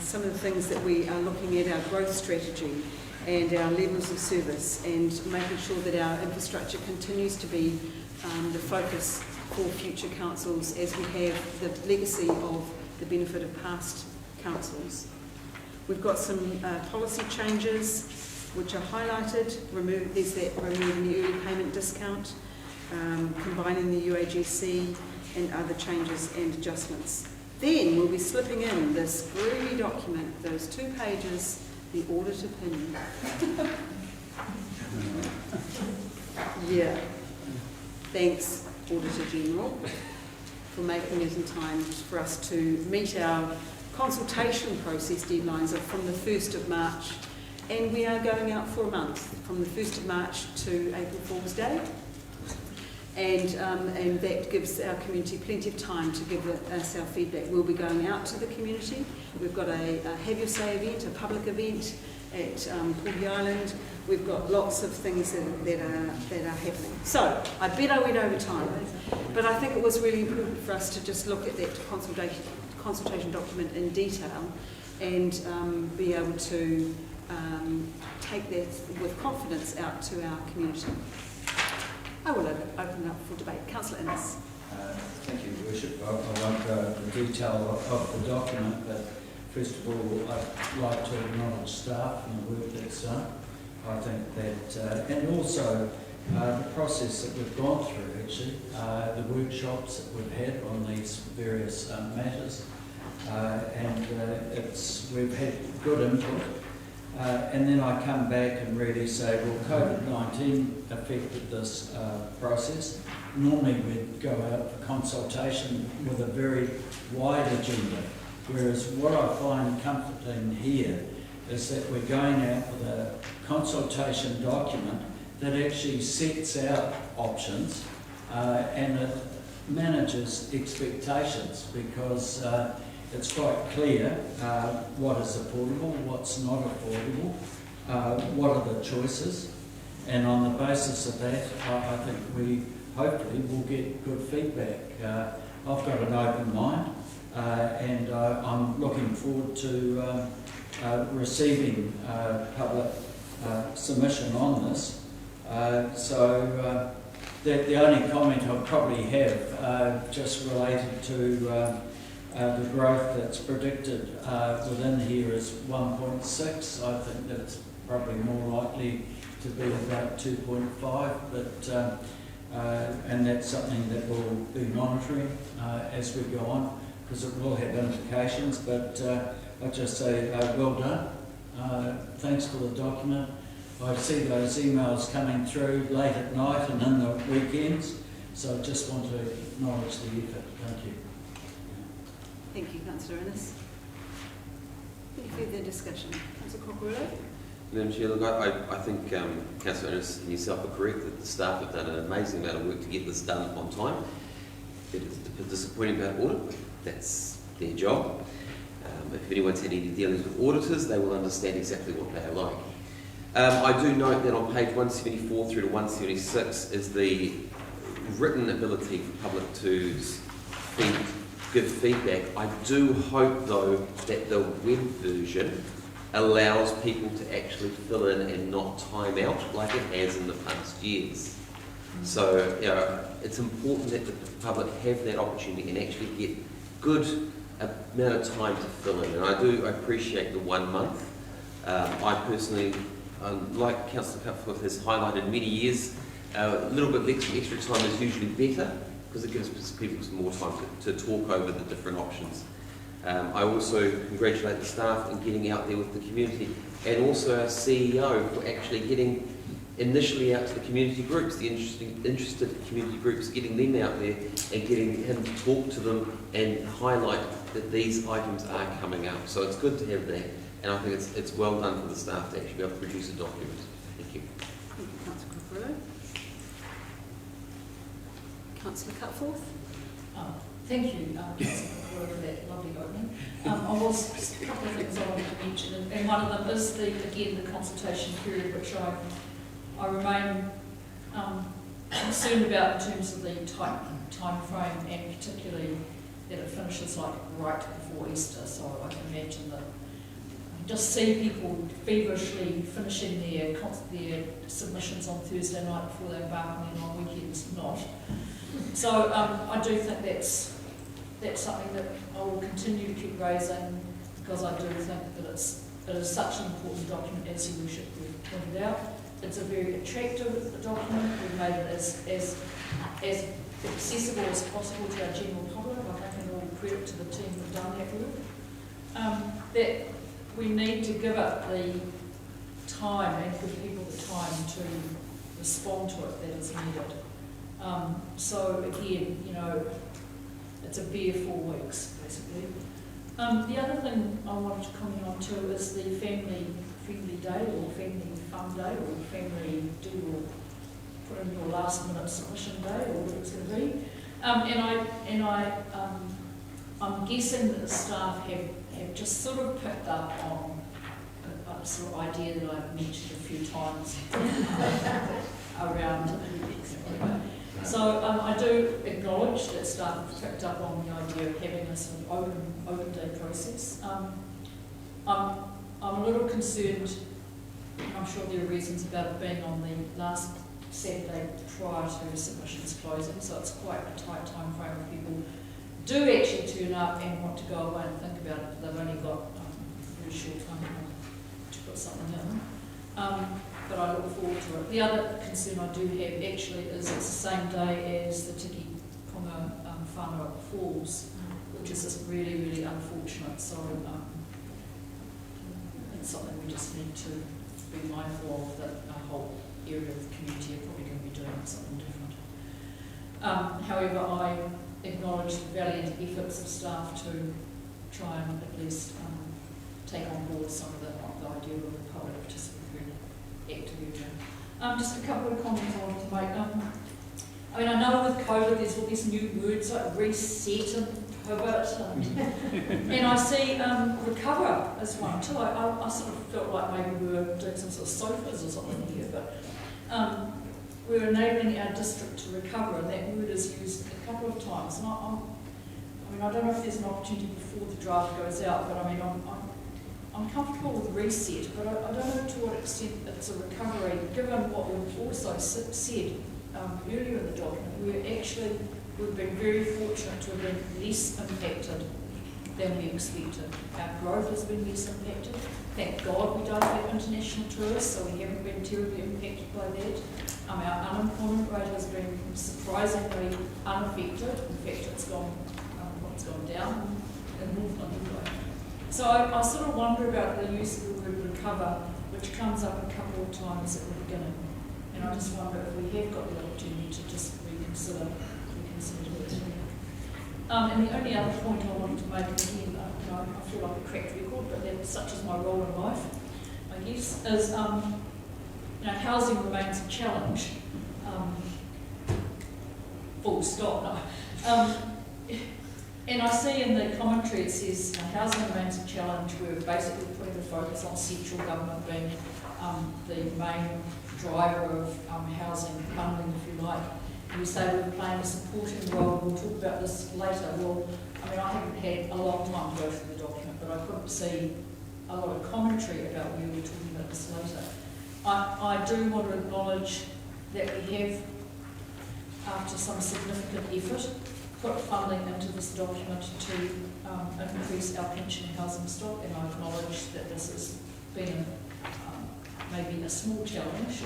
some of the things that we are looking at, our growth strategy and our levels of service, and making sure that our infrastructure continues to be the focus for future councils as we have the legacy of the benefit of past councils. We've got some policy changes which are highlighted. There's that removing the early payment discount, combining the UAGC and other changes and adjustments. Then we'll be slipping in this groovy document, those 2 pages, the audit opinion. Yeah. Thanks, Auditor General, for making it in time for us to meet our consultation process deadlines from the 1st of March And we are going out for a month, from the 1st of March to April Fool's Day. And that gives our community plenty of time to give us our feedback. We'll be going out to the community. We've got a Have Your Say event, a public event at Porty Island. We've got lots of things that are happening. So, I bet I went over time, but I think it was really important for us to just look at that consultation document in detail and be able to take that with confidence out to our community. I will open it up for debate. Councillor Innes. Thank you, Your Worship. I won't go into the detail of the document, but first of all, I'd like to acknowledge staff and the work that's done. I think that, and also the process that we've gone through, actually, the workshops that we've had on these various matters, and we've had good input. And then I come back and really say, well, COVID-19 affected this process. Normally we'd go out for consultation with a very wide agenda, whereas what I find comforting here is that we're going out with a consultation document that actually sets out options and it manages expectations, because it's quite clear what is affordable, what's not affordable, what are the choices, and on the basis of that, I think we hopefully will get good feedback. I've got an open mind, and I'm looking forward to receiving public submission on this. So the only comment I'll probably have just related to the growth that's predicted within here is 1.6. I think that it's probably more likely to be about 2.5, but and that's something that we'll be monitoring as we go on, because it will have implications. But I'll just say well done. Thanks for the document. I see those emails coming through late at night and in the weekends, so I just want to acknowledge the effort. Thank you. Thank you, Councillor Innes. Any further discussion? Councillor Cockerill? Madam Chair, look, I think Councillor Innes and yourself are correct that the staff have done an amazing amount of work to get this done on time. It is disappointing about audit, but that's their job. If anyone's had any dealings with auditors, they will understand exactly what they are like. I do note that on page 174 through to 176 is the written ability for public to give feedback. I do hope, though, that the web version allows people to actually fill in and not time out like it has in the past years. So, you know, it's important that the public have that opportunity and actually get good amount of time to fill in. And I do appreciate the 1 month. I personally, like Councillor Cutforth has highlighted many years, a little bit extra time is usually better, because it gives people some more time to talk over the different options. I also congratulate the staff in getting out there with the community, and also our CEO for actually getting initially out to the community groups, the interested community groups, getting them out there and getting him to talk to them and highlight that these items are coming up. So it's good to have that, and I think it's well done for the staff to actually be able to produce a document. Thank you. Thank you, Councillor Cockerill. Councillor Cutforth? Thank you, Councillor, for that lovely opening. I was a couple of things I wanted to mention, and one of them is the consultation period, which I remain concerned about in terms of the time frame, and particularly that it finishes like right before Easter. So I can imagine that I just see people feverishly finishing their submissions on Thursday night before they embark on weekends not. So I do think that's something that I will continue to keep raising, because I do think that it is such an important document, as Your Worship pointed out. It's a very attractive document. We've made it as accessible as possible to our general public. I think all credit to the team who've done that work. That we need to give it the time and give people the time to respond to it that is needed. So again, you know, it's a bare 4 weeks, basically. The other thing I wanted to comment on too is the family friendly day or family fun day or family do or put in your last minute submission day or whatever it's going to be. I'm guessing that the staff have just sort of picked up on a sort of idea that I've mentioned a few times around. So I do acknowledge that staff have picked up on the idea of having a sort of open day process. I'm a little concerned, I'm sure there are reasons about it being on the last Saturday prior to submissions closing, so it's quite a tight time frame if people do actually turn up and want to go away and think about it, but they've only got a very short time to put something in. But I look forward to it. The other concern I do have actually is it's the same day as the Tiki Punga Whānau Falls, which is just really, really unfortunate. So it's something we just need to be mindful of, that a whole area of the community are probably going to be doing something different. However, I acknowledge the valiant efforts of staff to try and at least take on board some of the idea of the public participatory activity. Just a couple of comments I wanted to make. I mean, I know with COVID there's all these new words like reset and pivot, and I see recover as one too. I sort of felt like maybe we were doing some sort of sofas or something here, but we're enabling our district to recover, and that word is used a couple of times. And I don't know if there's an opportunity before the draft goes out, but I mean, I'm comfortable with reset, but I don't know to what extent it's a recovery, given what we've also said earlier in the document. We've been very fortunate to have been less impacted than we expected. Our growth has been less impacted. Thank God we don't have international tourists, so we haven't been terribly impacted by that. Our unemployment rate has been surprisingly unaffected. In fact, it's gone down in Northland anyway. So I sort of wonder about the use of the word recover, which comes up a couple of times at the beginning. And I just wonder if we have got the opportunity to just reconsider it. And the only other point I wanted to make, and again, I feel like a cracked record, but that's such is my role in life, I guess, is housing remains a challenge. Full stop. No. And I see in the commentary it says housing remains a challenge. We're basically putting the focus on central government being the main driver of housing funding, if you like. And you say we're playing a supporting role. We'll talk about this later. Well, I mean, I haven't had a long time to go through the document, but I couldn't see a lot of commentary about where we're talking about this later. I do want to acknowledge that we have, after some significant effort, put funding into this document to increase our pension housing stock, and I acknowledge that this has been maybe a small challenge,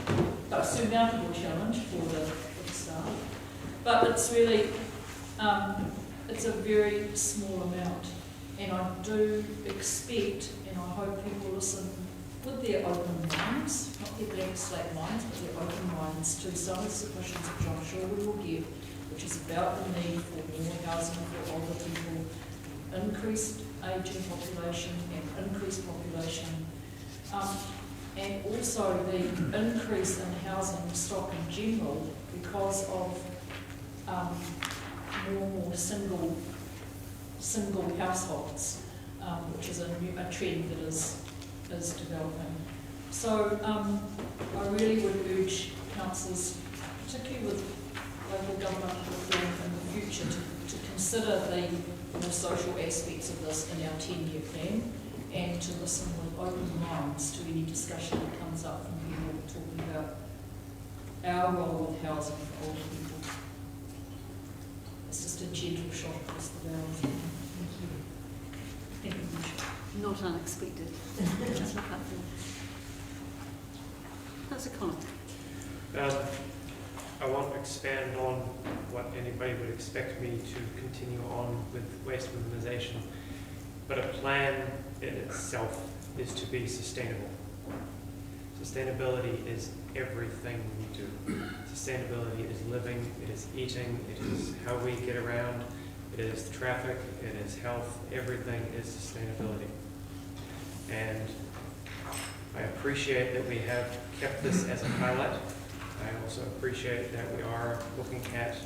but a surmountable challenge for the staff. But it's really, it's a very small amount, and I do expect, and I hope people listen with their open minds, not their blank slate minds, but their open minds to some of the submissions which I'm sure we will get, which is about the need for more housing for older people, increased ageing population and increased population, and also the increase in housing stock in general because of more and more single households, which is a trend that is developing. So I really would urge councillors, particularly with local government reform in the future, to consider the more social aspects of this in our 10-year plan, and to listen with open minds to any discussion that comes up from people talking about our role with housing for older people. It's just a gentle shot across the bow. Thank you. Not unexpected. That's a comment. I won't expand on what anybody would expect me to continue on with waste minimisation, but a plan in itself is to be sustainable. Sustainability is everything we do. Sustainability is living, it is eating, it is how we get around, it is traffic, it is health, everything is sustainability. And I appreciate that we have kept this as a pilot. I also appreciate that we are looking at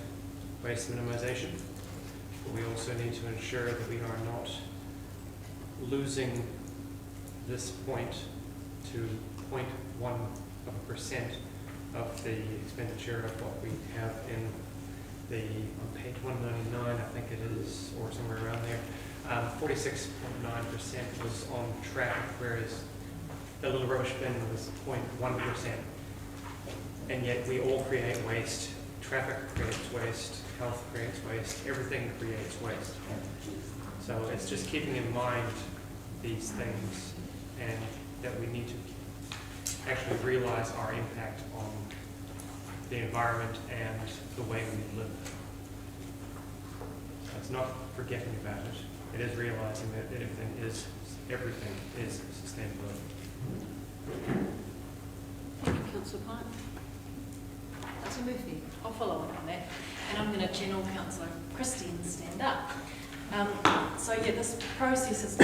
waste minimization. But we also need to ensure that we are not losing this point to 0.1% of the expenditure of what we have in on page 199, I think it is, or somewhere around there. 46.9% was on track, whereas the little rubbish bin was 0.1%. And yet we all create waste. Traffic creates waste, health creates waste, everything creates waste. So it's just keeping in mind these things, and that we need to actually realize our impact on the environment and the way we live. It's not forgetting about it. It is realizing that everything is sustainability. Thank you, Councillor Pine. Councillor Murphy, I'll follow on that. And I'm going to channel Councillor Christine stand up. So yeah, this process has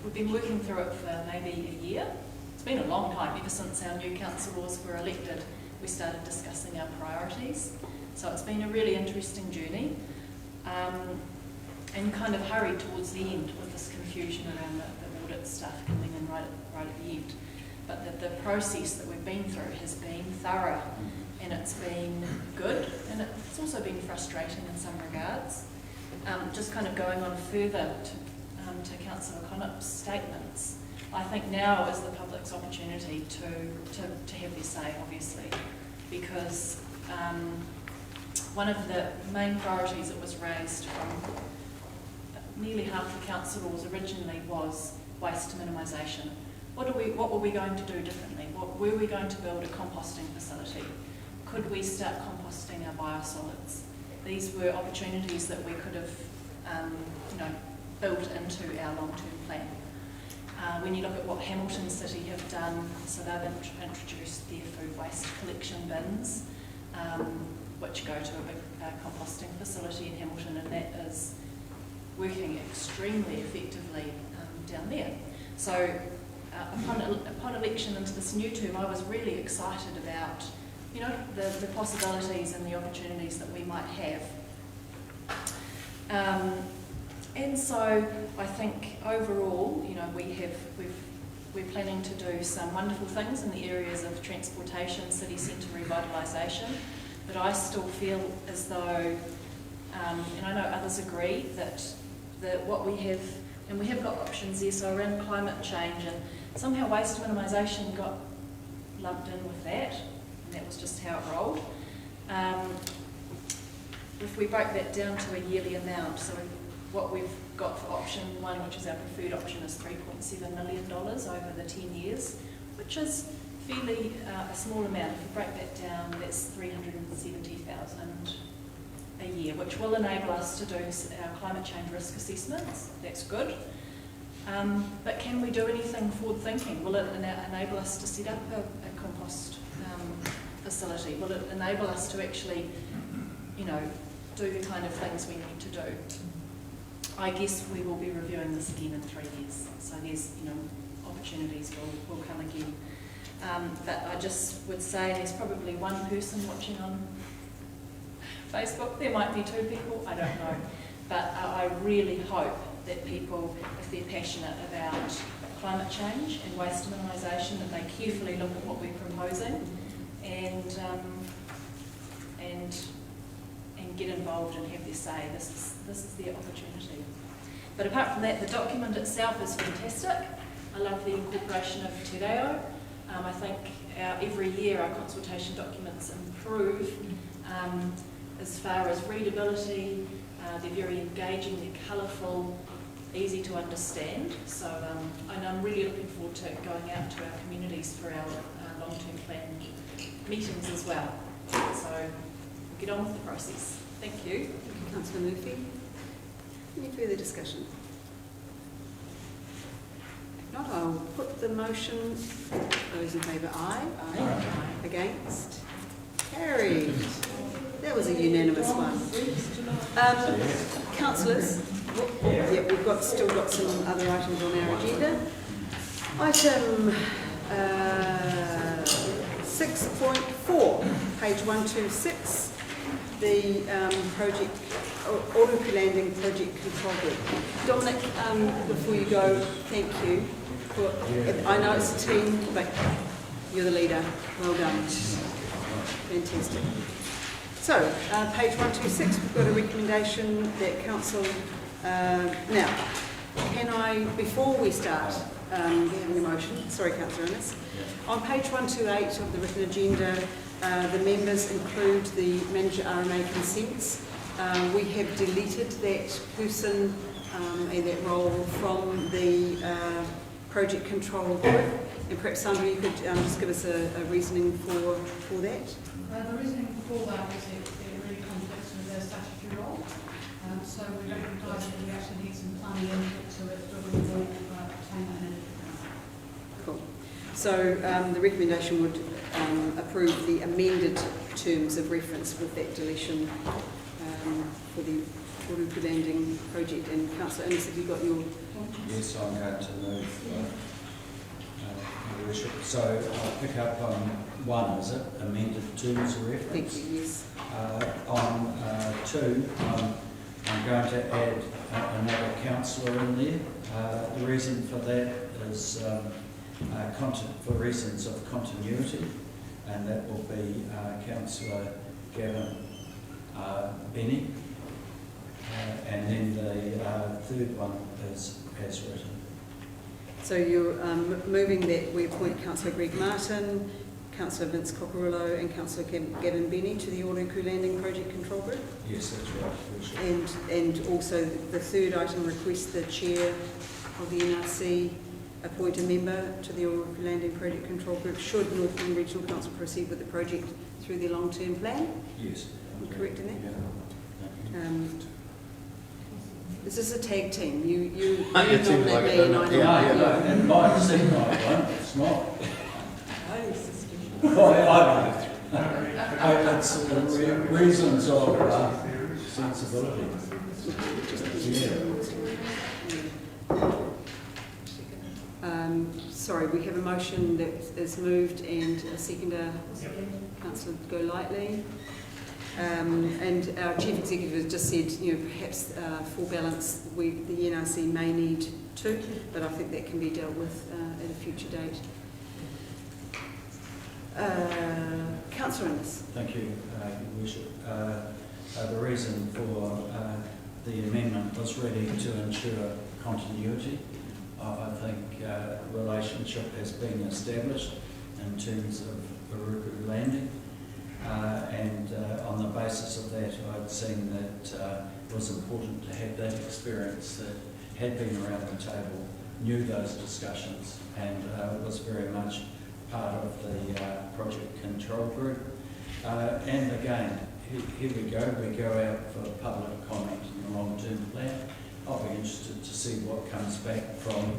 we've been working through it for maybe a year. It's been a long time, ever since our new councillors were elected. We started discussing our priorities. So it's been a really interesting journey, and kind of hurried towards the end with this confusion around the audit stuff coming in right at the end. But the process that we've been through has been thorough, and it's been good, and it's also been frustrating in some regards. Just kind of going on further to Councillor Connop's statements, I think now is the public's opportunity to have their say, obviously, because one of the main priorities that was raised from nearly half the councillors originally was waste minimisation. What were we going to do differently? Were we going to build a composting facility? Could we start composting our biosolids? These were opportunities that we could have built into our long-term plan. When you look at what Hamilton City have done, so they've introduced their food waste collection bins, which go to a composting facility in Hamilton, and that is working extremely effectively down there. So upon election into this new term, I was really excited about the possibilities and the opportunities that we might have. And so I think overall, we're planning to do some wonderful things in the areas of transportation, city centre revitalisation, but I still feel as though, and I know others agree, that what we have, and we have got options there, so around climate change, and somehow waste minimisation got lumped in with that, and that was just how it rolled. If we break that down to a yearly amount, so what we've got for option one, which is our preferred option, is $3.7 million over the 10 years, which is fairly a small amount. If you break that down, that's $370,000 a year, which will enable us to do our climate change risk assessments. That's good. But can we do anything forward thinking? Will it enable us to set up a compost facility? Will it enable us to actually, do the kind of things we need to do? I guess we will be reviewing this again in 3 years. So there's, opportunities will come again. But I just would say there's probably one person watching on Facebook. There might be 2 people, I don't know. But I really hope that people, if they're passionate about climate change and waste minimisation, that they carefully look at what we're proposing and get involved and have their say. This is their opportunity. But apart from that, the document itself is fantastic. I love the incorporation of Te Reo. I think every year our consultation documents improve as far as readability. They're very engaging, they're colourful, easy to understand. So and I'm really looking forward to going out to our communities for our long-term plan meetings as well. So we'll get on with the process. Thank you. Councillor Murphy. Any further discussion? If not, I'll put the motion. Those in favour, aye. Aye. Against? Carried. That was a unanimous one. Councillors, we've still got some other items on our agenda. Item 6.4, page 126, the project, Oruku Landing Project Control Group. Dominic, before you go, thank you. I know it's a team, but you're the leader. Well done. Fantastic. So, page 126, we've got a recommendation that council, now, can I, before we start having a motion, sorry Councillor Innes, on page 128 of the written agenda, the members include the manager RMA consents. We have deleted that person and that role from the project control group, and perhaps Sandra, you could just give us a reasoning for that. The reasoning for that is it really conflicts with their statutory role. So we recognise that we actually need some planning input to it, but we will obtain that in. Cool. So the recommendation would approve the amended terms of reference with that deletion for the Oruku Landing project. And Councillor Innes, have you got your... Yes, I'm going to move, Your Worship. So I'll pick up on one, is it? Amended terms of reference. Thank you, yes. On two, I'm going to add another councillor in there. The reason for that is for reasons of continuity, and that will be Councillor Gavin Benny. And then the third one is as written. So you're moving that we appoint Councillor Greg Martin, Councillor Vince Cockerillo and Councillor Gavin Benny to the Oruku Landing Project Control Group? Yes, that's right. And also the third item requests the Chair of the NRC appoint a member to the Oruku Landing Project Control Group should Northern Regional Council proceed with the project through their long-term plan? Yes. Am I correct in that? Yeah. This is a tag team. You It seems like nominate me and I nominate you. It might seem like one, it's not. Highly suspicious. It's reasons of sensibility. Sorry, we have a motion that is moved and a seconder, Councillor Golightly. And our Chief Executive has just said, perhaps for balance, the NRC may need two, but I think that can be dealt with at a future date. Councillor Innes. Thank you, Your Worship. The reason for the amendment was really to ensure continuity. I think relationship has been established in terms of Oruku Landing. And on the basis of that, I'd seen that it was important to have that experience that had been around the table, knew those discussions, and was very much part of the project control group. And again, here we go out for public comment on the long-term plan. I'll be interested to see what comes back from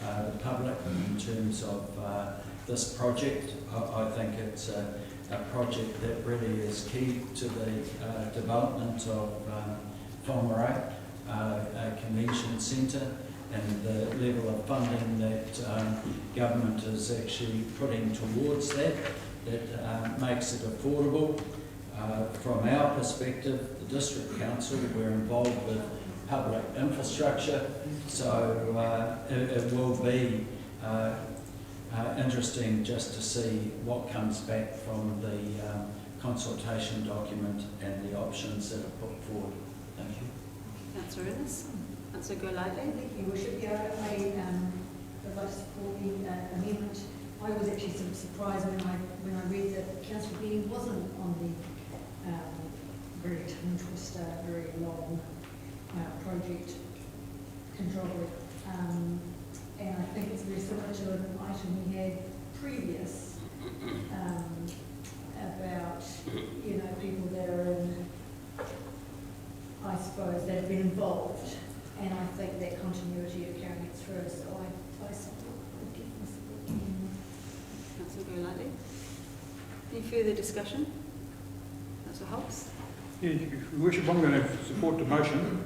the public in terms of this project. I think it's a project that really is key to the development of Whangarei Convention Centre and the level of funding that government is actually putting towards that makes it affordable. From our perspective, the District Council, we're involved with public infrastructure, so it will be interesting just to see what comes back from the consultation document and the options that are put forward. Thank you. Councillor Innes. Councillor Golightly. Thank you, Worship. Yeah, I would like to support the amendment. I was actually sort of surprised when I read that Councillor Benny wasn't on the very tongue twister, very long project control group. And I think it's very similar to an item we had previous about, people that are in, I suppose, that have been involved. And I think that continuity of carrying it through, so I support it. Councillor Golightly. Any further discussion? Councillor Holtz. Yeah, Your Worship, I'm going to support the motion,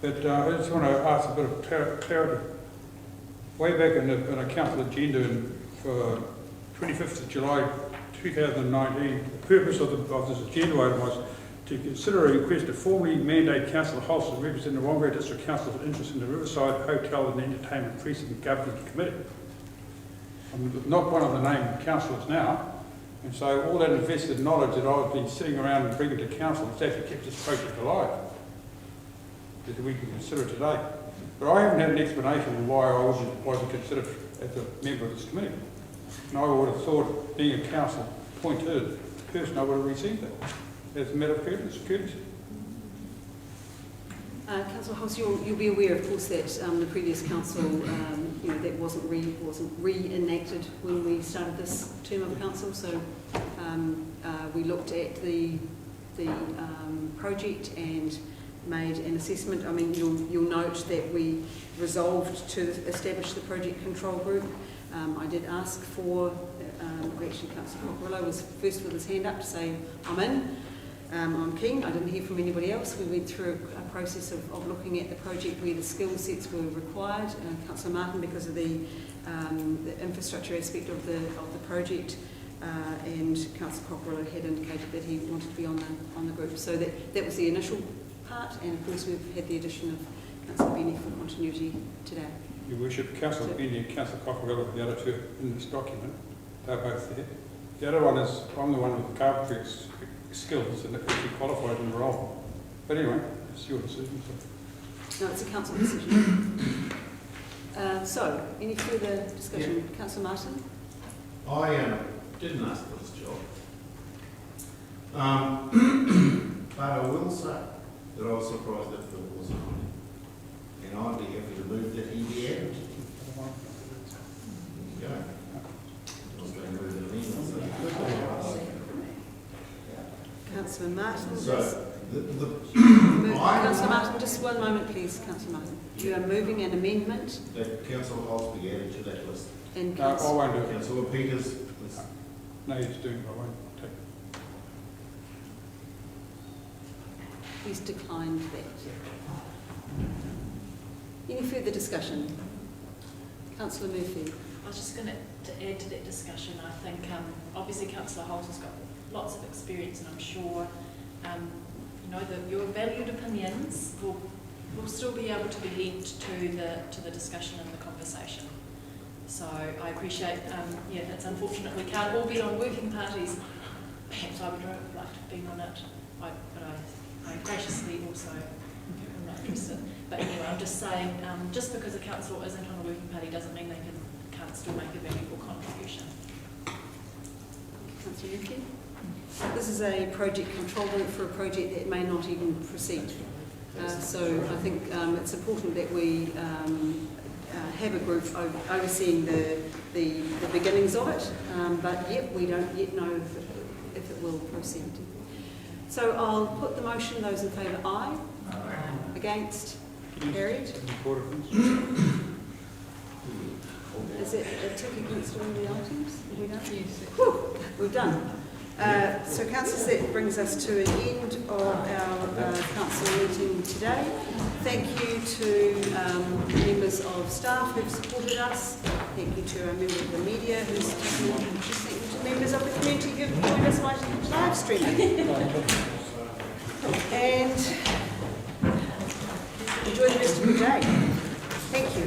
but I just want to ask a bit of clarity. Way back in a council agenda in for 25th of July 2019. The purpose of this agenda item was to consider a request to formally mandate Councillor Holst to represent the Wongarei District Council's interest in the Riverside Hotel and Entertainment Precinct Governance Committee. I'm not one of the named councillors now, and so all that invested knowledge that I've been sitting around and bringing to council has actually kept this project alive, that we can consider today. But I haven't had an explanation of why I wasn't considered as a member of this committee. And I would have thought, being a council appointed person, I would have received that as a matter of courtesy. Councillor Hoss, you'll be aware, of course, that the previous council, that wasn't reenacted when we started this term of council. So we looked at the project and made an assessment. I mean, you'll note that we resolved to establish the project control group. I did ask for, actually Councillor Cockerillo was first with his hand up to say, I'm in. I'm keen. I didn't hear from anybody else. We went through a process of looking at the project where the skill sets were required. Councillor Martin, because of the infrastructure aspect of the project, and Councillor Cockerillo had indicated that he wanted to be on the group. So that was the initial part, and of course we've had the addition of Councillor Benny for continuity today. Your Worship, Councillor Benny and Councillor Cockerillo are the other two in this document. They're both there. The other one is, I'm the one with the carpentry skills and actually qualified in the role. But anyway, it's your decision. So. No, it's a council decision. So, any further discussion? Yeah. Councillor Martin? I didn't ask for this job. But I will say that I was surprised that Phil wasn't on it. And I'd be happy to move that he be added. There you go. I was going to move it anyway. Councillor Martin. So, Councillor Martin, just one moment please, Councillor Martin. You are moving an amendment. That Councillor Holst be added to that list. And no, I won't do it. Councillor Peters. No, he's doing it. I won't take it. He's declined that. Any further discussion? Councillor Murphy. I was just going to add to that discussion. I think obviously Councillor Holt has got lots of experience, and I'm sure that your valued opinions will still be able to be lent to the discussion and the conversation. So I appreciate, it's unfortunate we can't all be on working parties. Perhaps I would have liked to have been on it, but I graciously also am not interested. But anyway, I'm just saying, just because a council isn't on a working party doesn't mean they can't still make a valuable contribution. Councillor Yuki? This is a project control group for a project that may not even proceed. So I think it's important that we have a group overseeing the beginnings of it, but yet we don't yet know if it will proceed. So I'll put the motion. Those in favour, aye. Against? Carried. Is it a tick against all the items? Have we done? Yes. Whew, we've done. So councillors, that brings us to an end of our council meeting today. Thank you to members of staff who've supported us. Thank you to our member of the media who's taken on. Thank you to members of the community who've joined us by live streaming. And enjoy the rest of your day. Thank you.